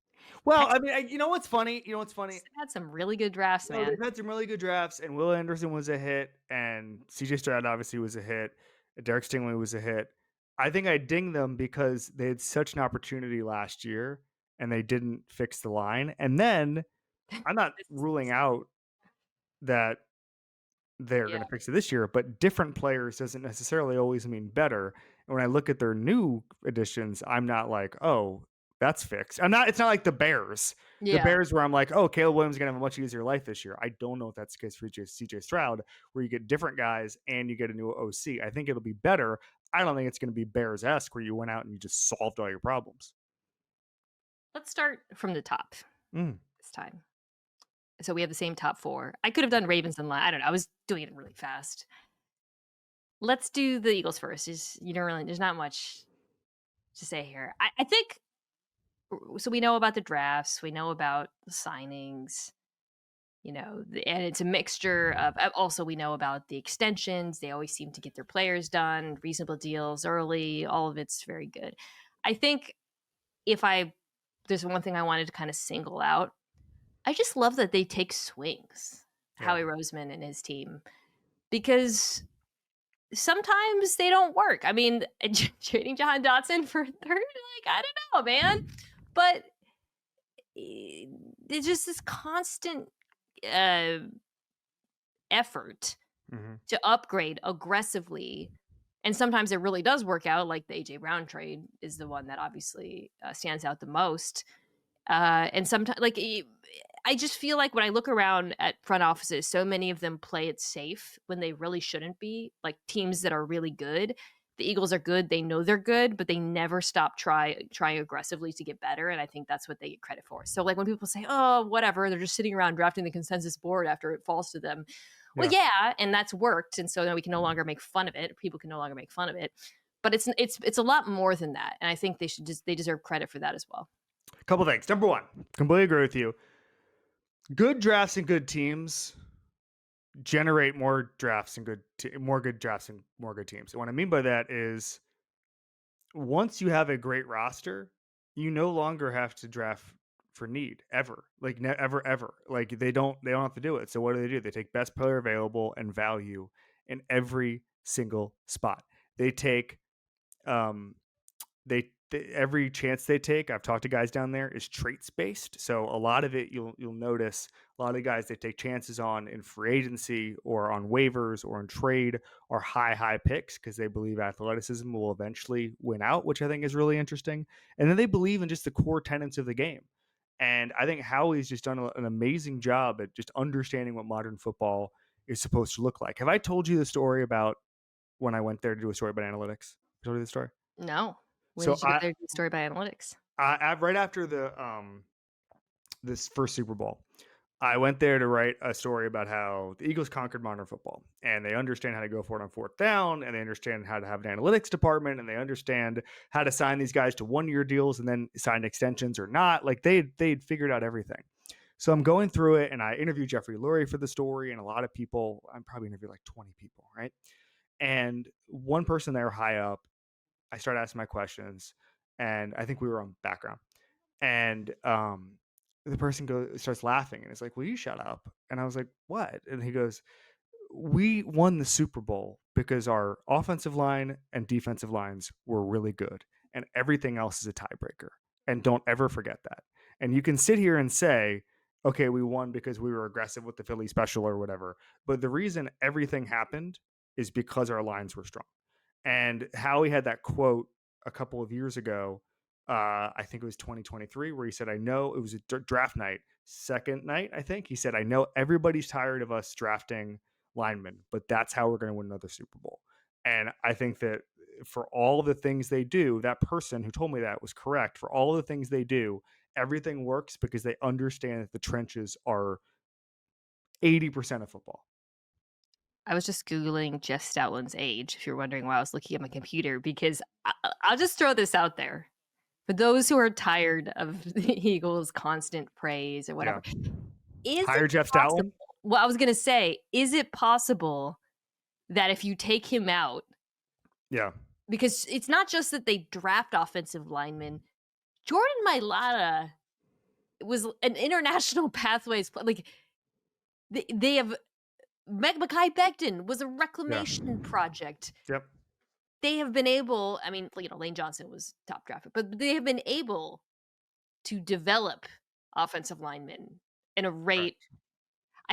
Well, I mean, you know what's funny? They've had some really good drafts, man. They've had some really good drafts, and Will Anderson was a hit, and CJ Stroud obviously was a hit. Derek Stingley was a hit. I think I ding them because they had such an opportunity last year, and they didn't fix the line. And then I'm not ruling out that they're going to fix it this year, but different players doesn't necessarily always mean better. And when I look at their new additions, I'm not like, oh, that's fixed. It's not like the Bears. The Bears where I'm like, oh, Caleb Williams is going to have a much easier life this year. I don't know if that's the case for CJ Stroud, where you get different guys and you get a new OC. I think it'll be better. I don't think it's going to be Bears-esque where you went out and you just solved all your problems. Let's start from the top this time. So we have the same top 4. I could have done Ravens and I don't know. I was doing it really fast. Let's do the Eagles first. There's not much to say here. I think, so we know about the drafts. We know about the signings, and it's a mixture of, also we know about the extensions. They always seem to get their players done, reasonable deals early. All of it's very good. I think there's one thing I wanted to kind of single out. I just love that they take swings, Howie Roseman and his team, because sometimes they don't work. I mean, trading Jahan Dotson for third, I don't know, man. But it's just this constant effort to upgrade aggressively. And sometimes it really does work out, like the A.J. Brown trade is the one that obviously stands out the most. And sometimes, I just feel like when I look around at front offices, so many of them play it safe when they really shouldn't be. Like teams that are really good, the Eagles are good. They know they're good, but they never stop trying aggressively to get better. And I think that's what they get credit for. So like when people say, oh, whatever, they're just sitting around drafting the consensus board after it falls to them. Well, yeah, and that's worked. And so now we can no longer make fun of it. People can no longer make fun of it. But it's a lot more than that. And I think they deserve credit for that as well. A couple things. Number one, completely agree with you. Good drafts and good teams generate more drafts and more good drafts and more good teams. And what I mean by that is once you have a great roster, you no longer have to draft for need ever. Like ever. Like they don't have to do it. So what do? They take best player available and value in every single spot. They take every chance they take, I've talked to guys down there, is traits based. So a lot of it, you'll notice a lot of the guys they take chances on in free agency or on waivers or in trade are high picks because they believe athleticism will eventually win out, which I think is really interesting. And then they believe in just the core tenets of the game. And I think Howie's just done an amazing job at just understanding what modern football is supposed to look like. Have I told you the story about when I went there to do a story about analytics? I told you the story? No. When did you get there to do a story by analytics? Right after this first Super Bowl, I went there to write a story about how the Eagles conquered modern football, and they understand how to go for it on fourth down, and they understand how to have an analytics department, and they understand how to sign these guys to 1-year deals and then sign extensions or not. Like they'd figured out everything. So I'm going through it, and I interviewed Jeffrey Lurie for the story, and a lot of people. I probably interviewed like 20 people, right? And one person there high up, I started asking my questions, and I think we were on background. And the person starts laughing, and it's like, "Will you shut up?" And I was like, "What?" And he goes, "We won the Super Bowl because our offensive line and defensive lines were really good, and everything else is a tiebreaker. And don't ever forget that. And you can sit here and say, okay, we won because we were aggressive with the Philly special or whatever, but the reason everything happened is because our lines were strong." And Howie had that quote a couple of years ago. I think it was 2023, where he said, "I know," it was a draft night, second night, I think. He said, "I know everybody's tired of us drafting linemen, but that's how we're going to win another Super Bowl." And I think that for all the things they do, that person who told me that was correct. For all the things they do, everything works because they understand that the trenches are 80% of football. I was just Googling Jeff Stoutland's age, if you're wondering why I was looking at my computer, because I'll just throw this out there. For those who are tired of the Eagles' constant praise or whatever, is Hire it Jeff possible? Stoutland? Well, I was going to say, is it possible that if you take him out, because it's not just that they draft offensive linemen, Jordan Mailata was an international pathways, like they have Mekhi Becton was a reclamation project. Yep. They have been able, I mean, Lane Johnson was top drafted, but they have been able to develop offensive linemen in a rate.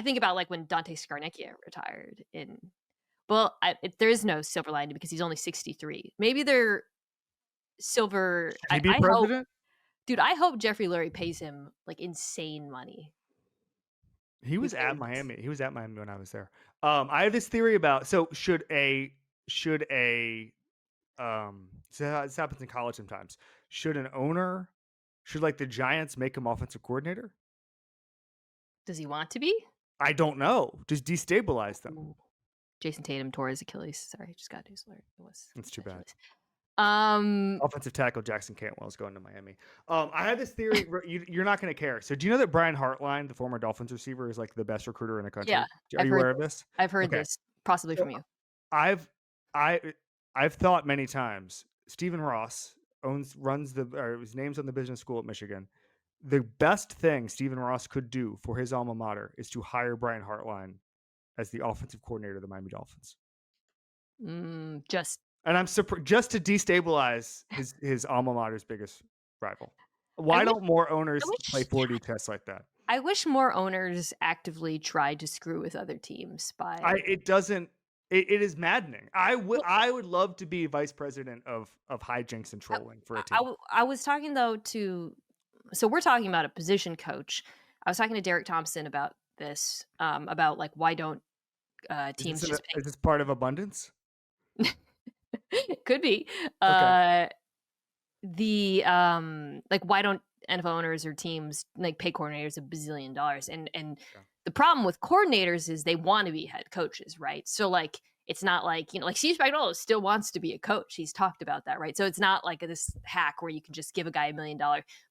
I think about like when Dante Scarnecchia retired there is no silver lining because he's only 63. Maybe they're silver. Should he be I hope, president? dude, I hope Jeffrey Lurie pays him like insane money. He was at Miami. He was at Miami when I was there. I have this theory about should this happens in college sometimes. Should like the Giants make him offensive coordinator? Does he want to be? I don't know. Just destabilize them. Ooh. Jason Tatum tore his Achilles. Sorry, just got news alert. It's too bad. Achilles. Offensive tackle Jackson Cantwell's going to Miami. I have this theory. You're not going to care. So do you know that Brian Hartline, the former Dolphins receiver, is like the best recruiter in the country? Yeah, Are you aware of this? I've heard this, possibly from you. I've thought many times. Stephen Ross his name's on the business school at Michigan. The best thing Stephen Ross could do for his alma mater is to hire Brian Hartline as the offensive coordinator of the Miami Dolphins. And I'm surprised just to destabilize his alma mater's biggest rival. Why don't more owners play 4D tests like that? I wish more owners actively tried to screw with other teams It is maddening. I would love to be vice president of hijinks and trolling for a team. I was talking though so we're talking about a position coach. I was talking to Derek Thompson about this, about like why don't teams just pay? Is this part of abundance? Could be. Okay. Like why don't NFL owners or teams like pay coordinators $1 bazillion? And the problem with coordinators is they want to be head coaches, right? So like it's not like, like Steve Spagnuolo still wants to be a coach. He's talked about that, right? So it's not like this hack where you can just give a guy $1 million,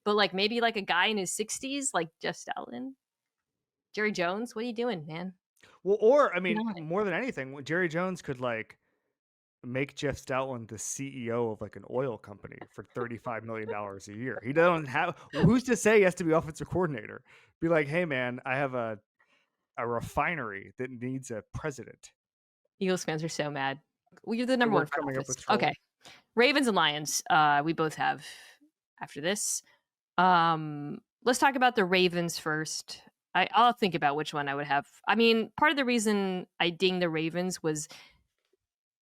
but like maybe like a guy in his 60s, like Jeff Stoutland, Jerry Jones. What are you doing, man? Well, or I mean, more than anything, Jerry Jones could like make Jeff Stoutland the CEO of like an oil company for $35 million a year. He doesn't have. Who's to say he has to be offensive coordinator? Be like, hey man, I have a refinery that needs a president. Eagles fans are so mad. Well, you're the number one coming up with okay. Ravens and Lions. We both have after this. Let's talk about the Ravens first. I'll think about which one I would have. I mean, part of the reason I ding the Ravens was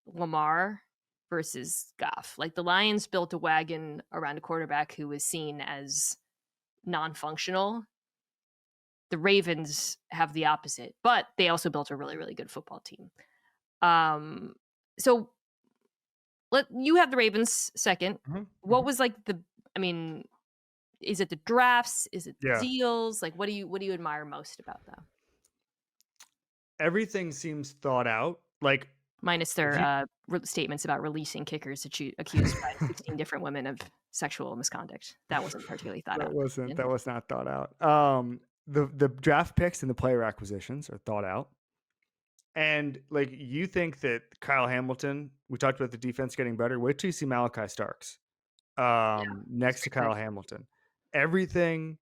Lamar versus Goff. Like the Lions built a wagon around a quarterback who was seen as non-functional. The Ravens have the opposite, but they also built a really, really good football team. So you have the Ravens second. Mm-hmm. What was like is it the drafts? Is it the deals? Like, what do you admire most about them? Everything seems thought out. Like minus their statements about releasing kickers accused by 16 different women of sexual misconduct. That wasn't particularly thought out. That was not thought out. The draft picks and the player acquisitions are thought out. And like you think that Kyle Hamilton, we talked about the defense getting better. Wait till you see Malachi Starks next to Kyle Hamilton. Everything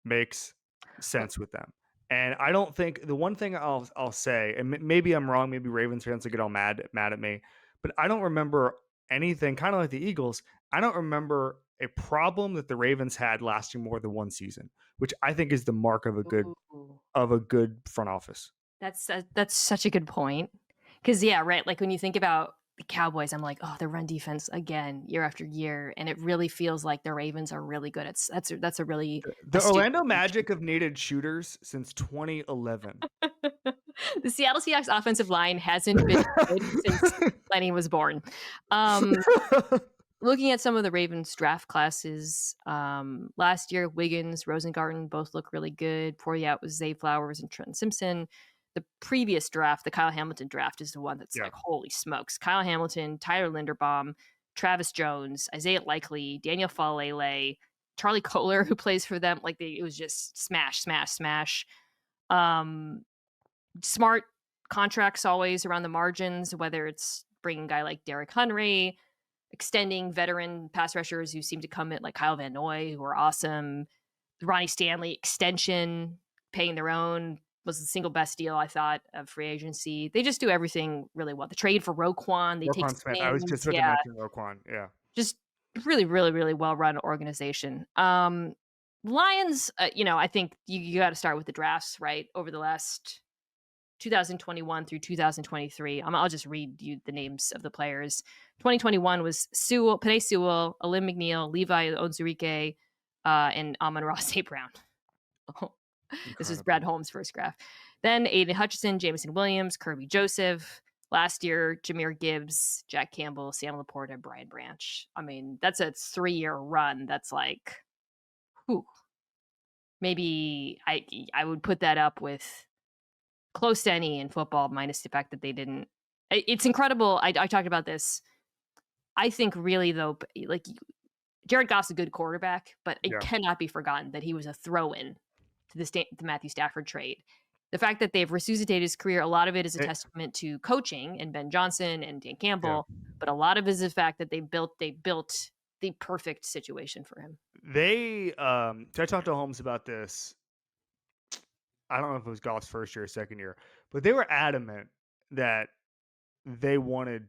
makes sense with them. And I don't think the one thing I'll say, and maybe I'm wrong, maybe Ravens fans will get all mad at me, but I don't remember anything, kind of like the Eagles, I don't remember a problem that the Ravens had lasting more than one season, which I think is the mark of a good front office. That's such a good point. Because right. Like when you think about the Cowboys, I'm like, oh, the run defense again, year after year, and it really feels like the Ravens are really good. That's a really the Orlando Magic have needed shooters since 2011. The Seattle Seahawks offensive line hasn't been good since Lenny was born. Looking at some of the Ravens draft classes, last year, Wiggins, Rosengarten both look really good. Before that was Zay Flowers and Trenton Simpson. The previous draft, the Kyle Hamilton draft, is the one that's like, holy smokes. Kyle Hamilton, Tyler Linderbaum, Travis Jones, Isaiah Likely, Daniel Falele, Charlie Kohler, who plays for them. Like it was just smash, smash, smash. Smart contracts always around the margins, whether it's bringing a guy like Derrick Henry, extending veteran pass rushers who seem to come in like Kyle Van Noy, who are awesome. Ronnie Stanley extension, paying their own, was the single best deal, I thought, of free agency. They just do everything really well. The trade for Roquan, they take Smith. I was just about to mention Roquan. Yeah. Just really, really, really well-run organization. The Lions, I think you got to start with the drafts, right? Over the last 2021 through 2023. I'll just read you the names of the players. 2021 was Panay Sewell, Alim McNeil, Levi Onwuzurike, and Amon-Ra St. Brown. This is Brad Holmes' first draft. Then Aiden Hutchinson, Jameson Williams, Kirby Joseph. Last year, Jahmyr Gibbs, Jack Campbell, Sam Laporta, Brian Branch. I mean, that's a 3-year run. That's like, whew. Maybe I would put that up with close to any in football, minus the fact that they didn't. It's incredible. I talked about this. I think really, though, like Jared Goff's a good quarterback, but it cannot be forgotten that he was a throw-in to the Matthew Stafford trade. The fact that they've resuscitated his career, a lot of it is a testament to coaching and Ben Johnson and Dan Campbell, but a lot of it is the fact that they built the perfect situation for him. So I talked to Holmes about this. I don't know if it was Goff's first year or second year, but they were adamant that they wanted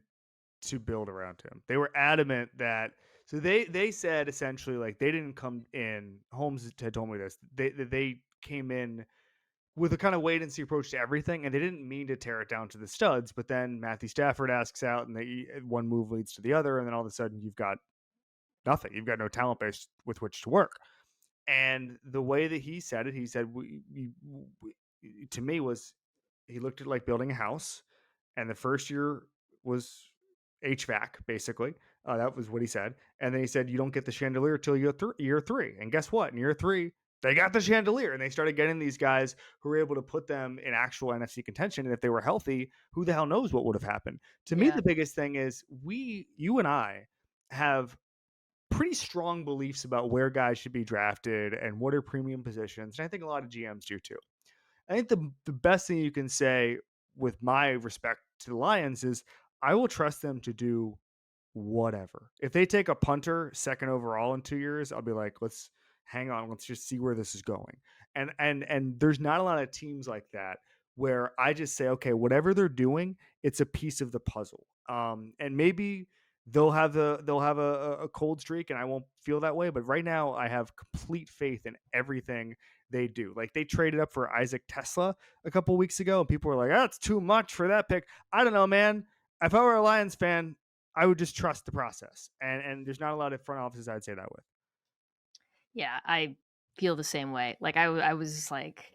to build around him. They were adamant that they said essentially like they didn't come in. Holmes had told me this. They came in with a kind of wait and see approach to everything, and they didn't mean to tear it down to the studs. But then Matthew Stafford asks out, and one move leads to the other, and then all of a sudden you've got nothing. You've got no talent base with which to work. And the way that he said it, he said to me was he looked at like building a house, and the first year was HVAC basically. That was what he said. And then he said, you don't get the chandelier till year 3. And guess what? In year 3, they got the chandelier, and they started getting these guys who were able to put them in actual NFC contention. And if they were healthy, who the hell knows what would have happened? To me, the biggest thing is you and I have pretty strong beliefs about where guys should be drafted and what are premium positions. And I think a lot of GMs do too. I think the best thing you can say with my respect to the Lions is I will trust them to do whatever. If they take a punter second overall in 2 years, I'll be like, let's hang on. Let's just see where this is going. And there's not a lot of teams like that where I just say, okay, whatever they're doing, it's a piece of the puzzle. And maybe they'll have a cold streak and I won't feel that way. But right now I have complete faith in everything they do. Like they traded up for Isaac Tesla a couple of weeks ago and people were like, oh, that's too much for that pick. I don't know, man. If I were a Lions fan, I would just trust the process. And there's not a lot of front offices I'd say that with. Yeah, I feel the same way. Like I was like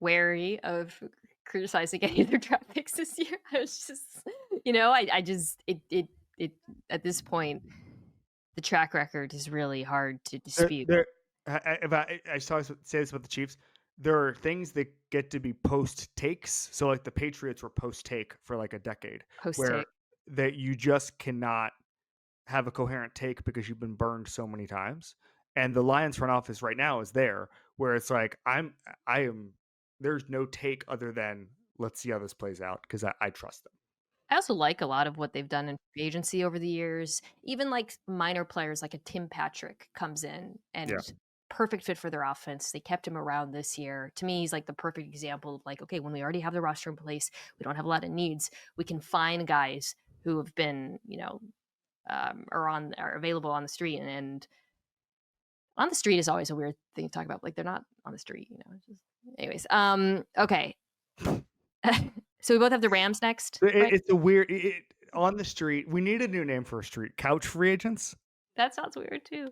wary of criticizing any of their draft picks this year. I was just, I just it at this point, the track record is really hard to dispute. If I say this about the Chiefs, there are things that get to be post takes. So like the Patriots were post take for like a decade, where that you just cannot have a coherent take because you've been burned so many times. And the Lions front office right now is there where it's like I am. There's no take other than let's see how this plays out because I trust them. I also like a lot of what they've done in free agency over the years. Even like minor players like a Tim Patrick comes in and perfect fit for their offense. They kept him around this year. To me, he's like the perfect example of like, okay, when we already have the roster in place, we don't have a lot of needs. We can find guys who have been, are available on the street. And on the street is always a weird thing to talk about. Like they're not on the street, anyways. Okay. So we both have the Rams next. Right? It's a weird on the street. We need a new name for a street. Couch free agents. That sounds weird too.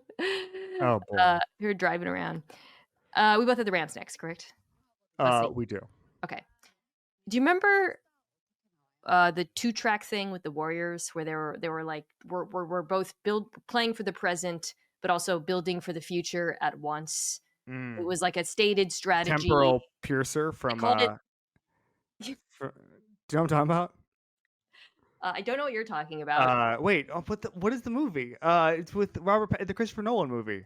Oh boy. You're driving around. We both have the Rams next, correct? We do. Okay. Do you remember the 2-track thing with the Warriors, where they were like we're both playing for the present, but also building for the future at once? It was like a stated strategy. Temporal piercer from. Do you know what I'm talking about? I don't know what you're talking about. Wait, what is the movie? It's with the Christopher Nolan movie.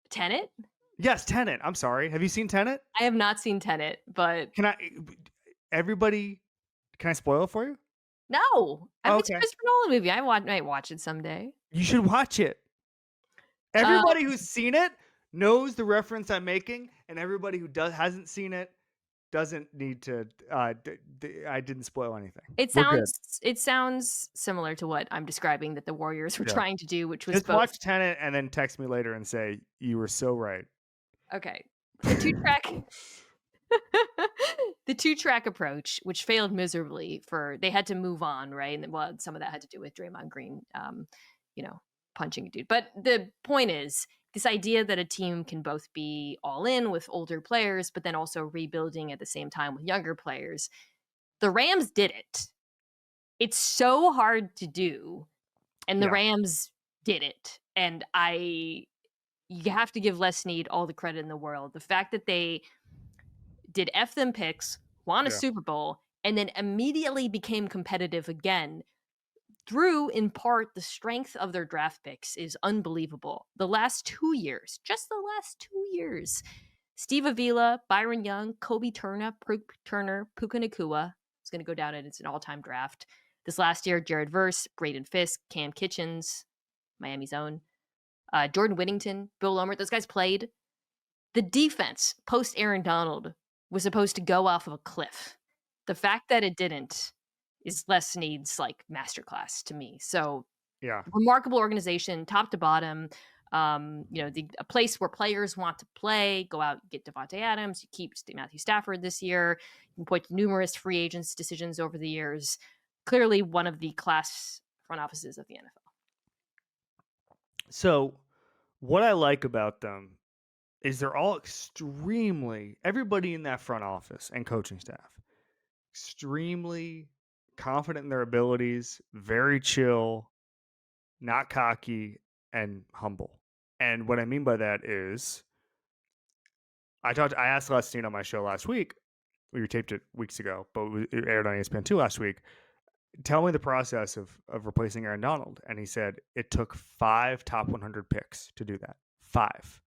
Tenet? Yes, Tenet. I'm sorry. Have you seen Tenet? I have not seen Tenet, but can I spoil it for you? No. It's a Christopher Nolan movie. I might watch it someday. You should watch it. Everybody who's seen it knows the reference I'm making, and everybody who hasn't seen it doesn't need to. I didn't spoil anything. It sounds similar to what I'm describing that the Warriors were trying to do, which was just watch Tenet and then text me later and say you were so right. Okay. The two-track approach, which failed miserably they had to move on, right? And well, some of that had to do with Draymond Green, punching a dude. But the point is, this idea that a team can both be all in with older players, but then also rebuilding at the same time with younger players. The Rams did it. It's so hard to do, and the Rams did it. And you have to give Les Snead all the credit in the world. The fact that they did F them picks, won a Super Bowl, and then immediately became competitive again through, in part, the strength of their draft picks is unbelievable. The last 2 years, just the last 2 years, Steve Avila, Byron Young, Kobe Turner, Puka Nacua is going to go down, and it's an all-time draft. This last year, Jared Verse, Braden Fisk, Cam Kitchens, Miami's own, Jordan Whittington, Bill Lomer, those guys played. The defense, post Aaron Donald, was supposed to go off of a cliff. The fact that it didn't is Les Snead's masterclass to me. So remarkable organization, top to bottom. A place where players want to play, go out and get Devontae Adams. You keep Matthew Stafford this year. You can point to numerous free agents decisions over the years. Clearly one of the class front offices of the NFL. So what I like about them is they're all everybody in that front office and coaching staff, extremely confident in their abilities, very chill, not cocky, and humble. And what I mean by that is, I asked Les Snead on my show last week. We taped it weeks ago, but it aired on ESPN2 last week. Tell me the process of replacing Aaron Donald. And he said it took 5 top 100 picks to do that. 5.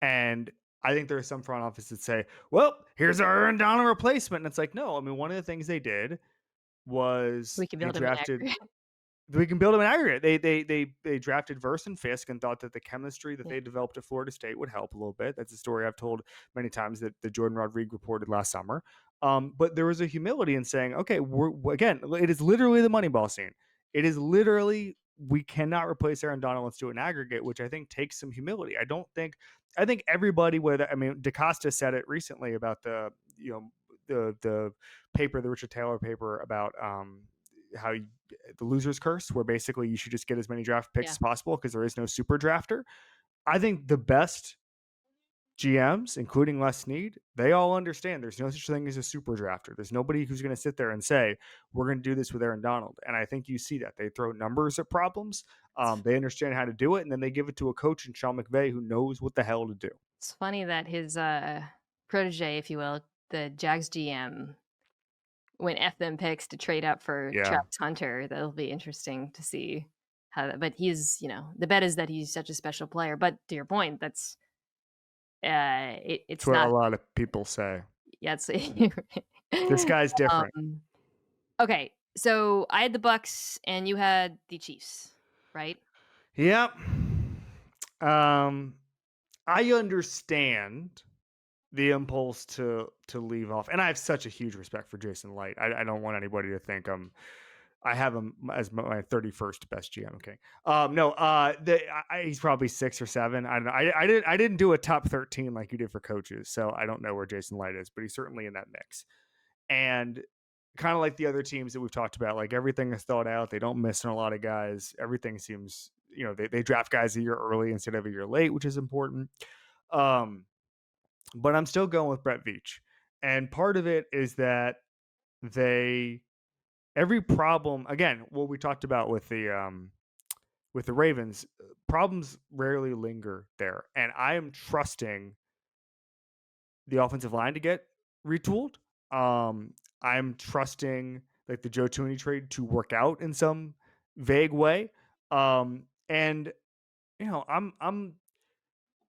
And I think there are some front offices that say, well, here's our Aaron Donald replacement. And it's like, no, I mean, one of the things they did was we can build him in aggregate. We can build them in aggregate. They drafted Verse and Fisk and thought that the chemistry that they developed at Florida State would help a little bit. That's a story I've told many times that Jordan Rodriguez reported last summer. But there was a humility in saying, okay, again, it is literally the Moneyball scene. It is literally, we cannot replace Aaron Donald. Let's do it in aggregate, which I think takes some humility. I think everybody DaCosta said it recently about the paper, the Richard Taylor paper about how the loser's curse, where basically you should just get as many draft picks as possible because there is no super drafter. I think the best GMs, including Les Snead, they all understand there's no such thing as a super drafter. There's nobody who's going to sit there and say, we're going to do this with Aaron Donald. And I think you see that. They throw numbers at problems. They understand how to do it, and then they give it to a coach in Sean McVay who knows what the hell to do. It's funny that his protege, if you will, the Jags GM, went F them picks to trade up for Travis Hunter. That'll be interesting to see how that, but he's, the bet is that he's such a special player. But to your point, that's it's what not a lot of people say. Yeah, this guy's different. Okay, so I had the Bucs and you had the Chiefs, right? Yep. I understand the impulse to leave off, and I have such a huge respect for Jason Light. I don't want anybody to think I have him as my 31st best GM. Okay. He's probably 6 or 7. I don't know. I didn't do a top 13 like you did for coaches, so I don't know where Jason Light is, but he's certainly in that mix. And kind of like the other teams that we've talked about, like everything is thought out. They don't miss on a lot of guys. Everything seems, they draft guys a year early instead of a year late, which is important. But I'm still going with Brett Veach. And part of it is that every problem, again, what we talked about with the Ravens, problems rarely linger there. And I am trusting the offensive line to get retooled. I'm trusting like the Joe Thuney trade to work out in some vague way. And I'm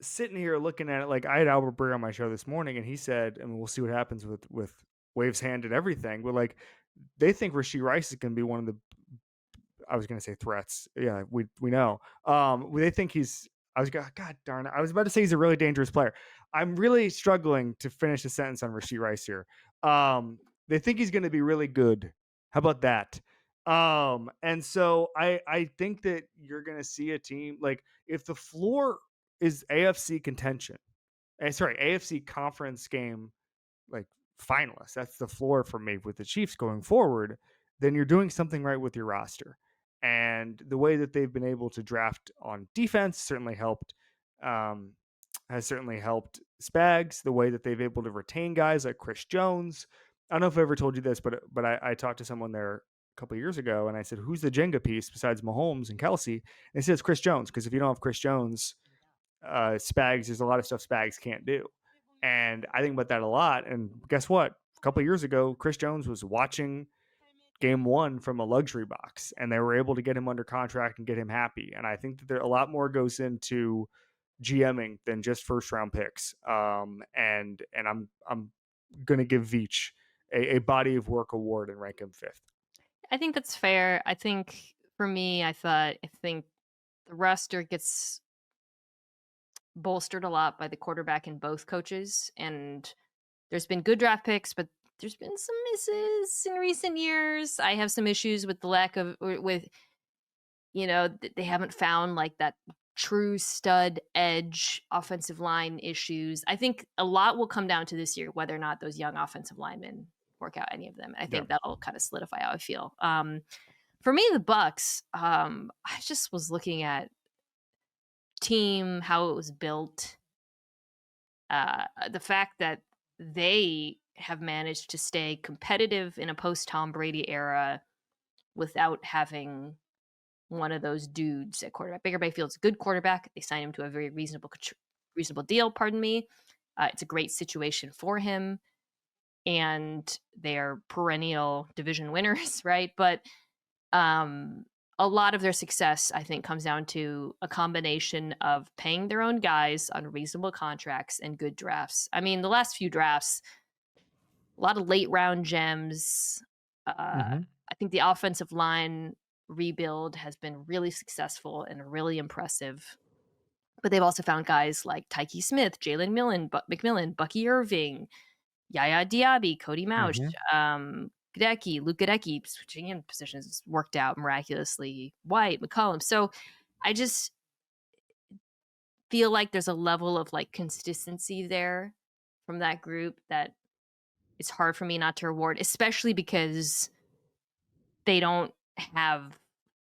sitting here looking at it, like I had Albert Breer on my show this morning, and he said, and we'll see what happens with Waves hand and everything, but like they think Rashee Rice is going to be one of the, I was going to say threats. Yeah, we know. They think God darn it. I was about to say he's a really dangerous player. I'm really struggling to finish a sentence on Rashee Rice here. They think he's going to be really good. How about that? And so I think that you're going to see a team, like if the floor is AFC contention AFC conference game, like finalists. That's the floor for me with the Chiefs going forward. Then you're doing something right with your roster. And the way that they've been able to draft on defense certainly helped. Has certainly helped Spags. The way that they've able to retain guys like Chris Jones. I don't know if I ever told you this, but I talked to someone there a couple of years ago, and I said, "Who's the Jenga piece besides Mahomes and Kelsey?" And it says Chris Jones, because if you don't have Chris Jones, Spags, there's a lot of stuff Spags can't do. And I think about that a lot. And guess what? A couple of years ago, Chris Jones was watching game one from a luxury box, and they were able to get him under contract and get him happy. And I think that there a lot more goes into GMing than just first round picks. And I'm gonna give Veach a body of work award and rank him 5th. I think that's fair. I think for me, I think the roster gets bolstered a lot by the quarterback and both coaches. And there's been good draft picks, but there's been some misses in recent years. I have some issues with the lack of, with, they haven't found like that true stud edge offensive line issues. I think a lot will come down to this year, whether or not those young offensive linemen work out any of them. I think that'll kind of solidify how I feel. For me, the Bucs, I just was looking at team, how it was built, the fact that they have managed to stay competitive in a post-Tom Brady era without having one of those dudes at quarterback. Baker Mayfield's a good quarterback. They signed him to a very reasonable deal, pardon me. It's a great situation for him. And they are perennial division winners, right? But a lot of their success, I think, comes down to a combination of paying their own guys on reasonable contracts and good drafts. I mean, the last few drafts, a lot of late round gems. I think the offensive line rebuild has been really successful and really impressive. But they've also found guys like Tyke Smith, Jalen McMillan, Bucky Irving, Yaya Diaby, Cody Mauch, Luke Gadecki, switching in positions worked out miraculously. White, McCollum. So I just feel like there's a level of like consistency there from that group that it's hard for me not to reward, especially because they don't have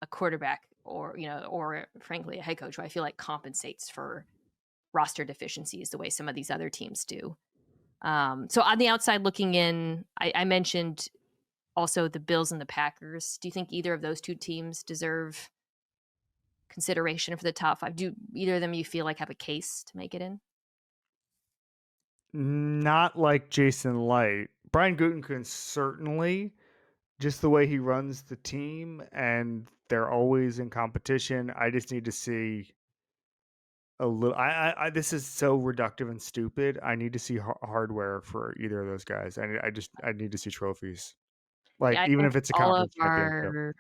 a quarterback or frankly a head coach who I feel like compensates for roster deficiencies the way some of these other teams do. So on the outside looking in, I mentioned also the Bills and the Packers. Do you think either of those two teams deserve consideration for the top 5? Do either of them you feel like have a case to make it in? Not like Jason Light. Brian Gutekunst certainly, just the way he runs the team, and they're always in competition. I just need to see a little. This is so reductive and stupid. I need to see hardware for either of those guys. I need to see trophies. Like even if it's a all of conference championship. our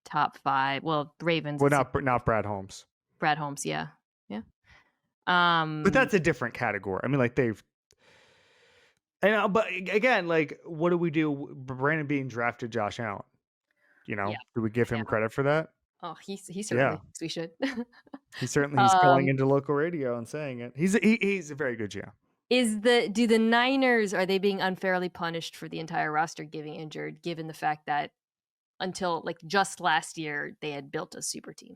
top 5. Well, Ravens. Well, not Brad Holmes. Brad Holmes, yeah. But that's a different category. I mean, like they've. But again, like, what do we do? Brandon Beane drafted Josh Allen. Do we give him credit for that? Oh, he certainly thinks we should. He's calling into local radio and saying it. He's a very good GM. Do the Niners, are they being unfairly punished for the entire roster getting injured, given the fact that until like just last year they had built a super team?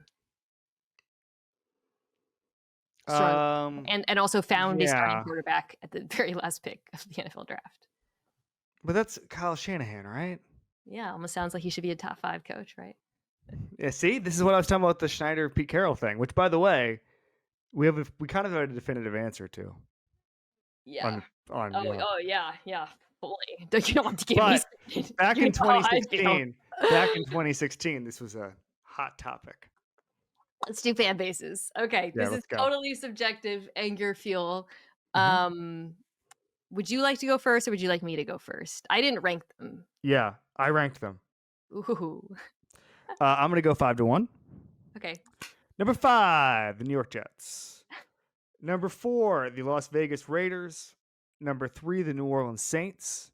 And also found a starting quarterback at the very last pick of the NFL draft. But that's Kyle Shanahan, right? Yeah, almost sounds like he should be a top 5 coach, right? Yeah, see, this is what I was talking about, the Schneider Pete Carroll thing, which, by the way, we kind of have a definitive answer to. Yeah. Yeah. Fully. You don't want to give me. Back in 2016, this was a hot topic. Let's do fan bases. Okay, this is totally subjective anger fuel. Would you like to go first, or would you like me to go first? I didn't rank them. Yeah, I ranked them. Ooh. I'm going to go 5-1. Okay. Number 5, the New York Jets. Number 4, the Las Vegas Raiders. Number 3, the New Orleans Saints.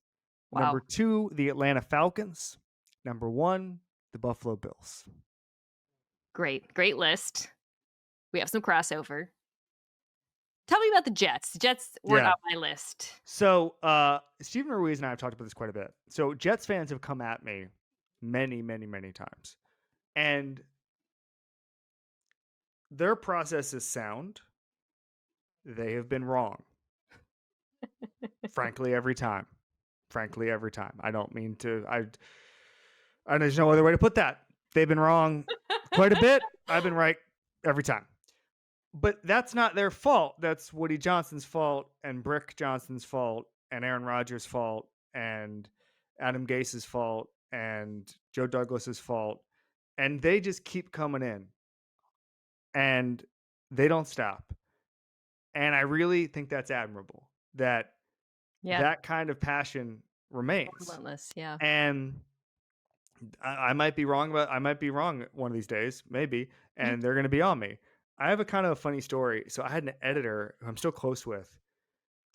Wow. Number 2, the Atlanta Falcons. Number 1, the Buffalo Bills. Great list. We have some crossover. Tell me about the Jets. The Jets weren't on my list. So Stephen Ruiz and I have talked about this quite a bit. So Jets fans have come at me many, many, many times. And their process is sound. They have been wrong. Frankly, every time. I don't mean to. There's no other way to put that. They've been wrong quite a bit. I've been right every time. But that's not their fault. That's Woody Johnson's fault, and Brick Johnson's fault, and Aaron Rodgers' fault, and Adam Gase's fault, and Joe Douglas's fault. And they just keep coming in. And they don't stop. And I really think that's admirable, that that kind of passion remains. Relentless, yeah. And I might be wrong one of these days, maybe, and they're going to be on me. I have a kind of a funny story. So I had an editor who I'm still close with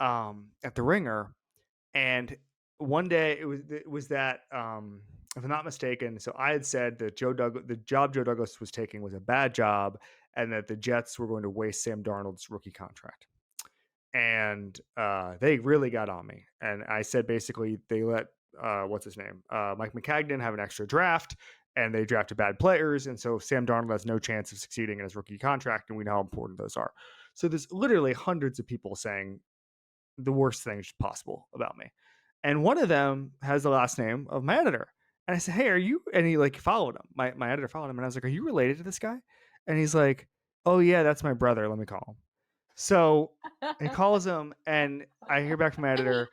at The Ringer, and one day it was that if I'm not mistaken, so I had said that the job Joe Douglas was taking was a bad job, and that the Jets were going to waste Sam Darnold's rookie contract. And they really got on me. And I said basically they let what's his name, Mike McCagnon, have an extra draft, and they drafted bad players, and so Sam Darnold has no chance of succeeding in his rookie contract, and we know how important those are. So there's literally hundreds of people saying the worst things possible about me, and one of them has the last name of my editor. And I said, "Hey, are you?" And he followed him. My editor followed him, and I was like, "Are you related to this guy?" And he's like, "Oh yeah, that's my brother. Let me call him." So he calls him, and I hear back from my editor.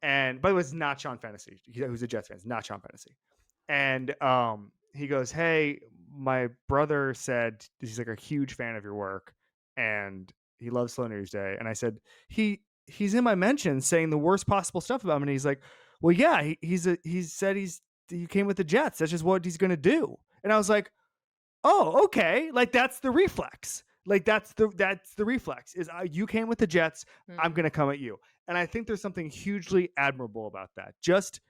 And by the way, it's not Sean Fantasy, who's a Jets fan. It's not Sean Fantasy. And he goes, "Hey, my brother said he's like a huge fan of your work, and he loves Slow News Day." And I said, he's in my mentions saying the worst possible stuff about him. And he's like, "Well, yeah, he said he came with the Jets. That's just what he's going to do." And I was like, "Oh, okay. Like that's the reflex. Like that's the reflex is you came with the Jets. I'm going to come at you." And I think there's something hugely admirable about that. Just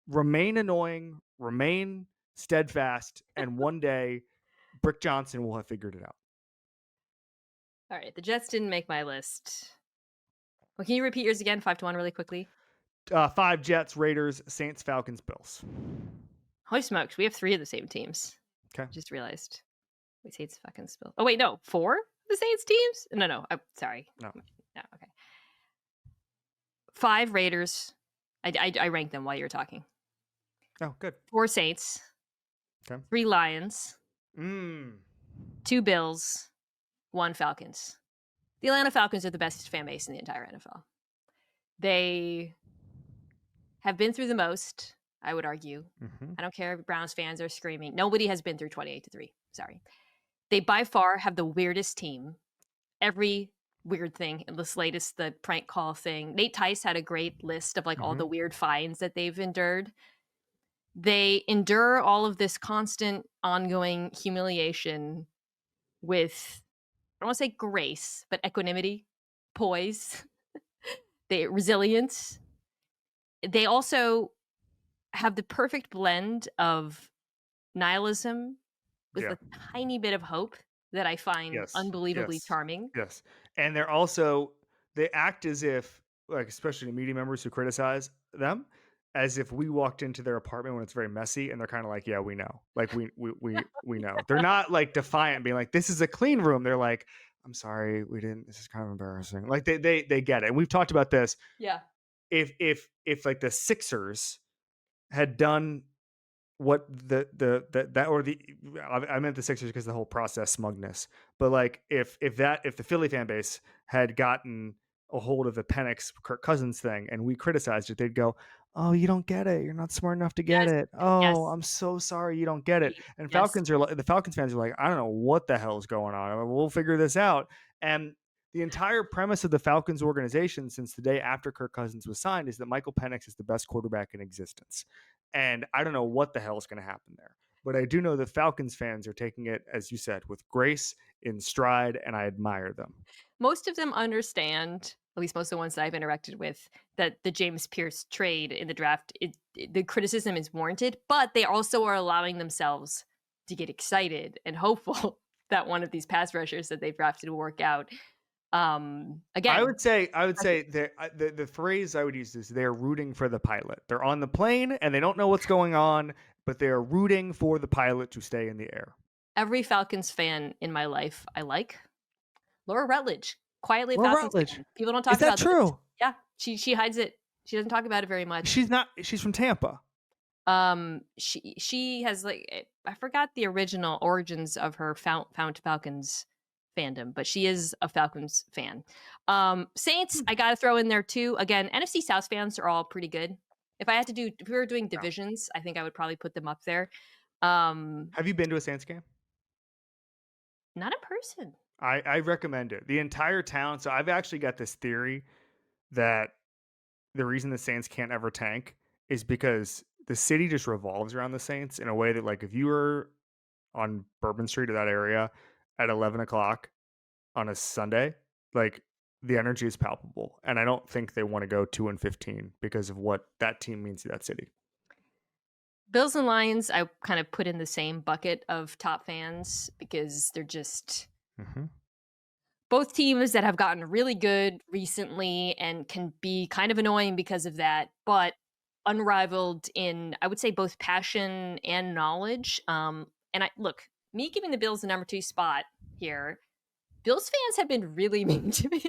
remain annoying, remain steadfast, and one day Brick Johnson will have figured it out. All right. The Jets didn't make my list. Well, can you repeat yours again? 5-1 really quickly. 5 Jets, Raiders, Saints, Falcons, Bills. Holy smokes. We have 3 of the same teams. Okay. Just realized. Wait, Saints, Falcons, Bills. Oh, wait, no. 4 of the Saints teams? No. I'm sorry. No. Okay. 5 Raiders. I ranked them while you were talking. Oh, good. 4 Saints. Okay. 3 Lions. 2 Bills. 1 Falcons. The Atlanta Falcons are the best fan base in the entire NFL. They have been through the most, I would argue. I don't care if Browns fans are screaming. Nobody has been through 28-3. Sorry. They by far have the weirdest team. Every weird thing in this latest, the prank call thing. Nate Tice had a great list of all the weird fines that they've endured. They endure all of this constant, ongoing humiliation with, I don't want to say grace, but equanimity, poise, resilience. They also have the perfect blend of nihilism with a tiny bit of hope that I find unbelievably charming. Yes. And they act as if, especially media members who criticize them, as if we walked into their apartment when it's very messy, and they're kind of like, "Yeah, we know. Like we know." They're not defiant, being like, "This is a clean room." They're like, "I'm sorry, we didn't. This is kind of embarrassing." Like they get it. And we've talked about this. Yeah. If the Sixers had done what I meant the Sixers because the whole process smugness, but if the Philly fan base had gotten a hold of the Penix Kirk Cousins thing and we criticized it, they'd go, "Oh, you don't get it. You're not smart enough to get it. Oh, I'm so sorry you don't get it." And the Falcons fans are like, "I don't know what the hell is going on. We'll figure this out." And the entire premise of the Falcons organization since the day after Kirk Cousins was signed is that Michael Penix is the best quarterback in existence. And I don't know what the hell is going to happen there. But I do know the Falcons fans are taking it, as you said, with grace, in stride, and I admire them. Most of them understand, at least most of the ones that I've interacted with, that the James Pierce trade in the draft, the criticism is warranted, but they also are allowing themselves to get excited and hopeful that one of these pass rushers that they've drafted will work out. Again, I would say the phrase I would use is they're rooting for the pilot. They're on the plane and they don't know what's going on, but they are rooting for the pilot to stay in the air. every Falcons fan in my life I like. Laura Rutledge, quietly a Laura Falcons Rutledge. fan. People don't talk Is that about this. true? Yeah, she hides it. She doesn't talk about it very much. She's from Tampa. She has I forgot the original origins of her Found Falcons fandom, but she is a Falcons fan. Saints, I got to throw in there too. Again, NFC South fans are all pretty good. If we were doing divisions, I think I would probably put them up there. Have you been to a Saints game? Not in person. I recommend it. The entire town. So I've actually got this theory that the reason the Saints can't ever tank is because the city just revolves around the Saints in a way that, like, if you were on Bourbon Street or that area at 11 o'clock on a Sunday, like, the energy is palpable. And I don't think they want to go 2-15 because of what that team means to that city. Bills and Lions, I kind of put in the same bucket of top fans because they're just both teams that have gotten really good recently and can be kind of annoying because of that, but unrivaled in, I would say, both passion and knowledge. And me giving the Bills the number 2 spot here, Bills fans have been really mean to me.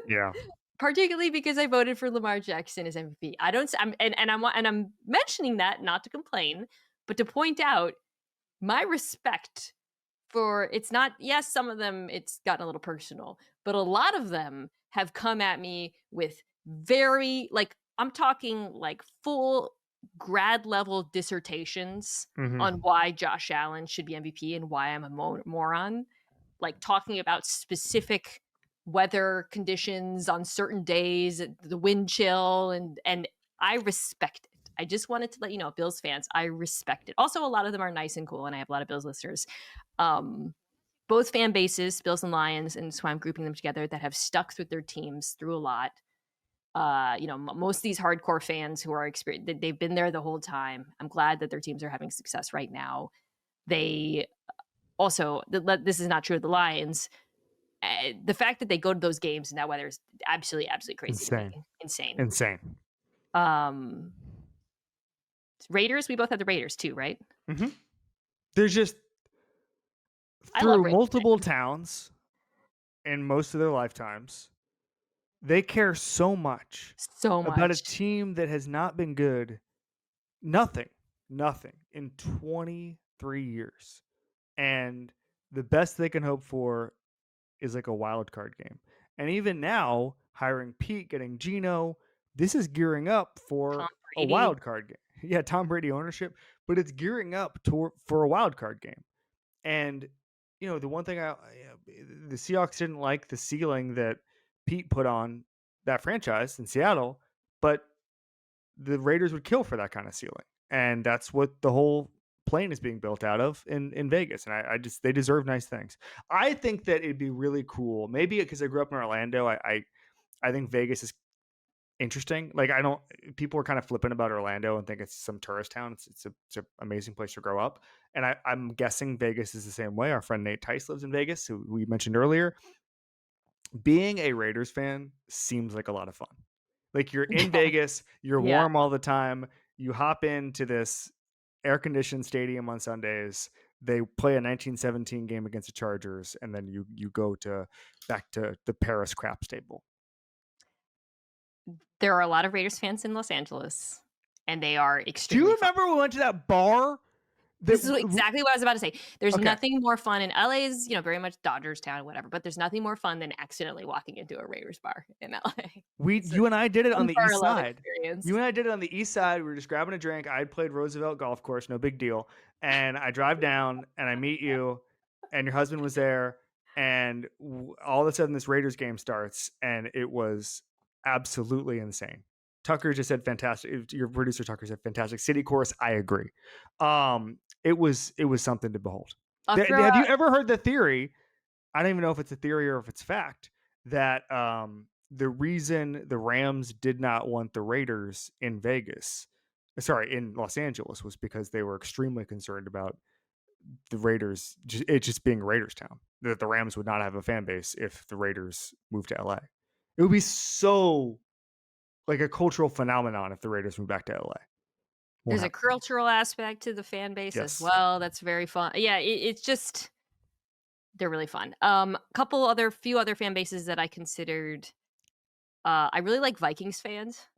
Yeah. Particularly because I voted for Lamar Jackson as MVP. I'm mentioning that not to complain, but to point out my respect for, it's not, yes, some of them it's gotten a little personal, but a lot of them have come at me with very, I'm talking full grad level dissertations on why Josh Allen should be MVP and why I'm a moron. Talking about specific weather conditions on certain days, the wind chill, and I respect it. I just wanted to let you know, Bills fans, I respect it. Also, a lot of them are nice and cool, and I have a lot of Bills listeners. Both fan bases, Bills and Lions, and so I'm grouping them together, that have stuck with their teams through a lot. Most of these hardcore fans who are experienced, they've been there the whole time. I'm glad that their teams are having success right now. They also, this is not true of the Lions. The fact that they go to those games in that weather is absolutely crazy to me. Insane. Raiders, we both have the Raiders too, right? There's just through multiple towns in most of their lifetimes, they care so much about a team that has not been good. Nothing in 23 years. And the best they can hope for is like a wild card game. And even now, hiring Pete, getting Geno, this is gearing up for a wild card game. Yeah, Tom Brady ownership, but it's gearing up for a wild card game. And the one thing the Seahawks didn't like the ceiling that Pete put on that franchise in Seattle, but the Raiders would kill for that kind of ceiling. And that's what the whole plane is being built out of in Vegas. And they deserve nice things. I think that it'd be really cool. Maybe because I grew up in Orlando, I think Vegas is interesting. People are kind of flippant about Orlando and think it's some tourist town. It's an amazing place to grow up. And I'm guessing Vegas is the same way. Our friend Nate Tice lives in Vegas, who we mentioned earlier. Being a Raiders fan seems like a lot of fun. You're in Vegas, you're warm all the time. You hop into this air-conditioned stadium on Sundays. They play a 1917 game against the Chargers, and then you go back to the Paris crap stable. There are a lot of Raiders fans in Los Angeles, and they are extremely. Do you remember we went to that bar? This is exactly what I was about to say. There's nothing more fun, and LA is, very much Dodgers town, whatever. But there's nothing more fun than accidentally walking into a Raiders bar in LA. You and I did it on the east side. You and I did it on the east side. We were just grabbing a drink. I had played Roosevelt Golf Course, no big deal. And I drive down, and I meet you, and your husband was there. And all of a sudden, this Raiders game starts, and it was absolutely insane. Tucker just said fantastic. Your producer Tucker said fantastic. City course, I agree. It was something to behold. Have you ever heard the theory? I don't even know if it's a theory or if it's fact that the reason the Rams did not want the Raiders in Los Angeles, was because they were extremely concerned about the Raiders, it just being Raiders town, that the Rams would not have a fan base if the Raiders moved to LA. It would be so like a cultural phenomenon if the Raiders moved back to LA. Won't There's a happen. cultural aspect to the fan base as Yes. well. That's very fun. Yeah, it's just they're really fun. Few other fan bases that I considered. I really like Vikings fans.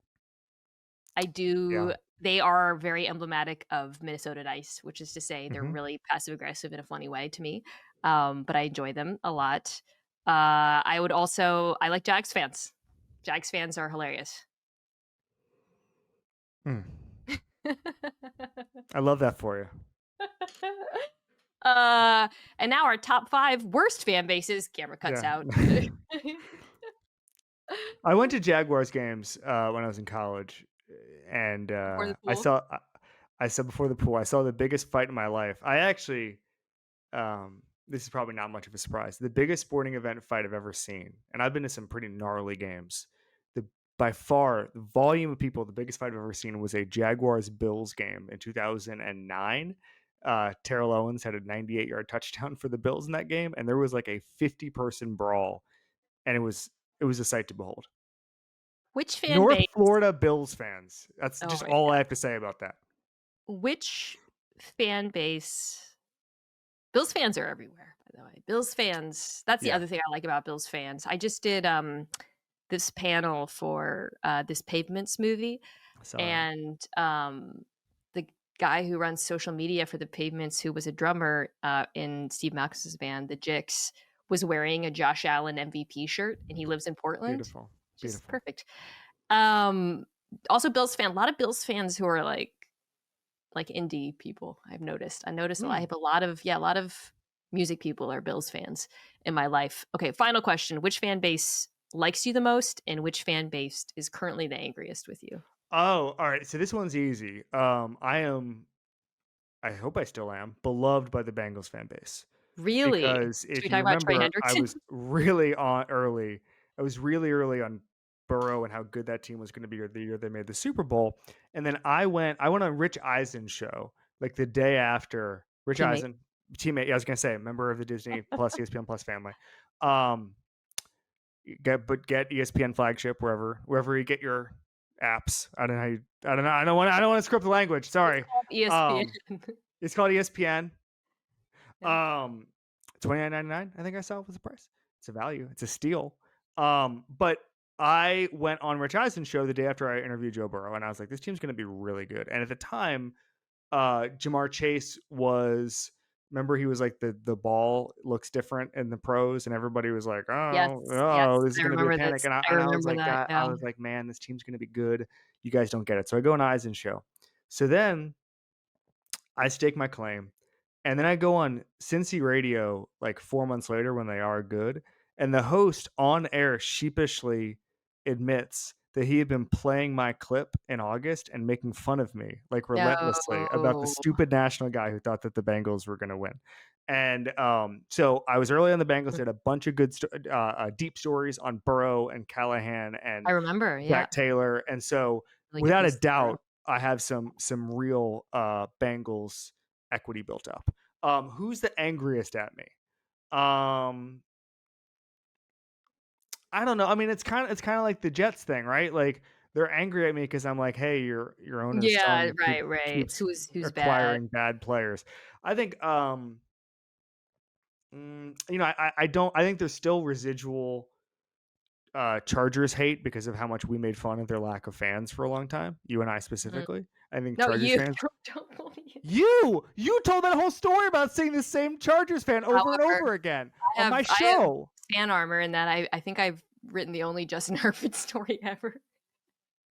I Yeah. do. They are very emblematic of Minnesota Nice, which is to say they're Hmm. really passive aggressive in a funny way to me. But I enjoy them a lot. I like Jags fans. Jags fans are hilarious. Mm. I love that for you. And now our top 5 worst fan bases. Camera cuts Yeah. out. I went to Jaguars games when I was in college, and Before the I pool. saw. I saw before the pool. I saw the biggest fight in my life. I actually, this is probably not much of a surprise. The biggest sporting event fight I've ever seen, and I've been to some pretty gnarly games. The By far the volume of people, the biggest fight I've ever seen was a Jaguars Bills game in 2009. Terrell Owens had a 98-yard touchdown for the Bills in that game, and there was like a 50-person brawl, and it was a sight to behold. Which fan North base? Florida Bills fans. That's Oh just my all god. I have to say about that. Which fan base? Bills fans are everywhere, by the way. Bills fans. That's the Yeah, other thing I like about Bills fans. I just did this panel for this Pavements movie, I saw that. and the guy who runs social media for the Pavements, who was a drummer in Steve Malkmus's band, the Jicks, was wearing a Josh Allen MVP shirt, and he lives in Portland. Beautiful, Just beautiful. perfect. Um, Also Bills fan. A lot of Bills fans who are like indie people. I noticed I Hmm. have a lot of music people are Bills fans in my life. Okay, final question. Which fan base likes you the most, and which fan base is currently the angriest with you? Oh, all right. So this one's easy. I am. I hope I still am beloved by the Bengals fan base Really? because Should we if you talk about Trey remember, I Hendrickson? was really on early. I was really early on Burrow and how good that team was going to be the year they made the Super Bowl. And then I went on Rich Eisen's show like the day after. Rich Teammate. Eisen, teammate. Yeah, I was going to say, member of the Disney Plus, ESPN Plus family. Um, get ESPN flagship wherever you get your apps. I don't know how you. I don't know. I don't want to script the language. It's Sorry. called ESPN. Um, it's called ESPN. Yeah. 29.99. I think I saw it was the price. It's a value. It's a steal. But I went on Rich Eisen's show the day after I interviewed Joe Burrow, and I was like, this team's going to be really good. And at the time, Jamar Chase was. Remember, he was like the ball looks different in the pros, and everybody was like, Yes, yes, this is I going to be a remember panic. this. And I I was remember like, that, God, yeah. I was like, man, this team's going to be good. You guys don't get it. So I go on Eisen's show. So then I stake my claim. And then I go on Cincy Radio like 4 months later when they are good. And the host on air sheepishly admits that he had been playing my clip in August and making fun of me like relentlessly about the No. stupid national guy who thought that the Bengals were going to win. And so I was early on the Bengals. They had a bunch of good, deep stories on Burrow and Callahan I and remember, yeah. Zach Taylor. And so Really good without a piece of Burrow. doubt, I have some real Bengals equity built up. Who's the angriest at me? Um, I don't know. I mean, it's kind of like the Jets thing, right? Like they're angry at me because I'm like, hey, your owner's Yeah, son right. keeps Who's bad? acquiring bad players. I think I don't. I think there's still residual Chargers hate because of how much we made fun of their lack of fans for a long time. You and I Mhm. specifically. I think No, Chargers you fans. don't believe it. You told that whole story about seeing the same Chargers fan over and However, over again I on my have show. fan armor in that I think I've written the only Justin Herbert story ever.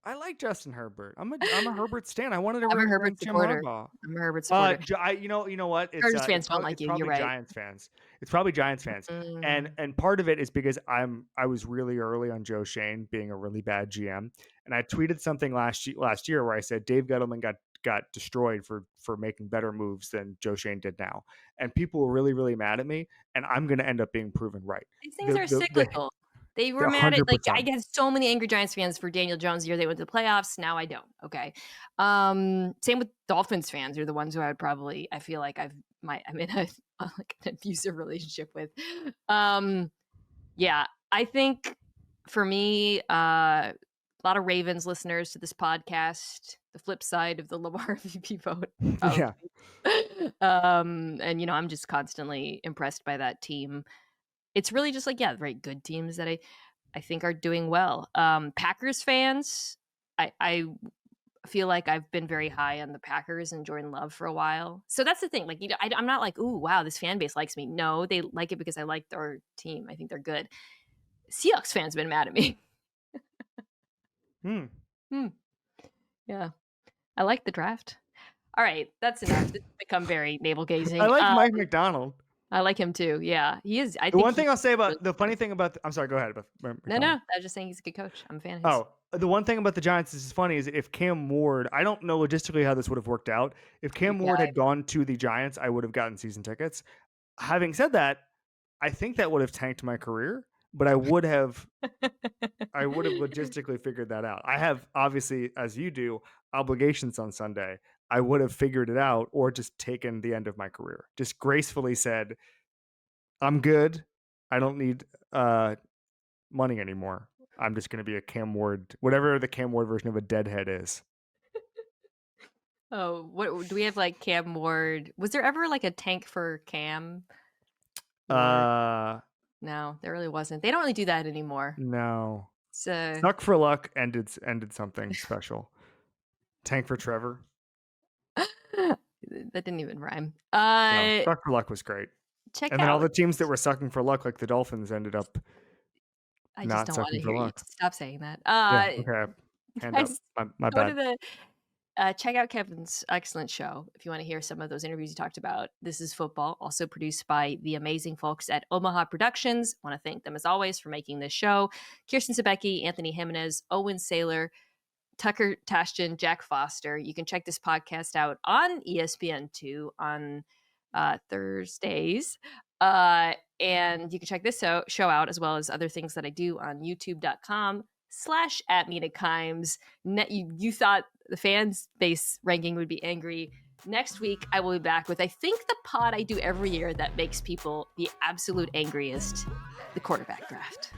I like Justin Herbert. I'm a Herbert stan. I wanted to I'm a rank Herbert Jim supporter. Harbaugh. I'm a Herbert supporter. You know what? Chargers fans don't like It's you, you're probably right. Giants fans. It's probably Giants fans. Mm. And part of it is because I was really early on Joe Shane being a really bad GM, and I tweeted something last year where I said Dave Gettleman got destroyed for making better moves than Joe Shane did now, and people were really mad at me, and I'm going to end up being proven right. These things are cyclical. They were The mad at I 100%. get so many angry Giants fans for Daniel Jones the year they went to the playoffs. Now I don't. Okay. Same with Dolphins fans. Are the ones who I feel like I've I'm in a like an abusive relationship with. Yeah, I think for me, a lot of Ravens listeners to this podcast. The flip side of the Lamar MVP vote. Yeah. And I'm just constantly impressed by that team. It's really just like, right, good teams that I think are doing well. Packers fans, I feel like I've been very high on the Packers and Jordan Love for a while. So that's the thing. Like, I'm not like, ooh, wow, this fan base likes me. No, they like it because I like their team. I think they're good. Seahawks fans have been mad at me. Yeah. I like the draft. All right, that's enough. This has become very navel gazing. I like Mike McDonald. I like him too. Yeah, he is. The one thing I'll say about the funny thing about I'm sorry, go ahead. No, I was just saying he's a good coach. I'm a fan of his. Oh, the one thing about the Giants is funny is if Cam Ward, I don't know logistically how this would have worked out. If Cam Ward had gone to the Giants, I would have gotten season tickets. Having said that, I think that would have tanked my career, but I would have logistically figured that out. I have, obviously, as you do, obligations on Sunday. I would have figured it out or just taken the end of my career. Just gracefully said, I'm good. I don't need money anymore. I'm just going to be a Cam Ward, whatever the Cam Ward version of a deadhead is. Oh, what do we have like Cam Ward? Was there ever like a tank for Cam? No, there really wasn't. They don't really do that anymore. No. So Suck for Luck ended something special. Tank for Trevor. That didn't even rhyme. No, Suck for Luck was great. And then all the teams that were sucking for luck, like the Dolphins, ended up I not just don't want to sucking for hear luck. you. Stop saying that. Okay. Hand up. My go bad. to check out Kevin's excellent show if you want to hear some of those interviews you talked about. This is Football, also produced by the amazing folks at Omaha Productions. I want to thank them as always for making this show. Kirsten Sebecki, Anthony Jimenez, Owen Saylor, Tucker Tashjian, Jack Foster. You can check this podcast out on ESPN2 on Thursdays. And you can check this show out as well as other things that I do on youtube.com/@Mina Kimes. You thought the fans base ranking would be angry. Next week, I will be back with, I think, the pod I do every year that makes people the absolute angriest, the quarterback draft.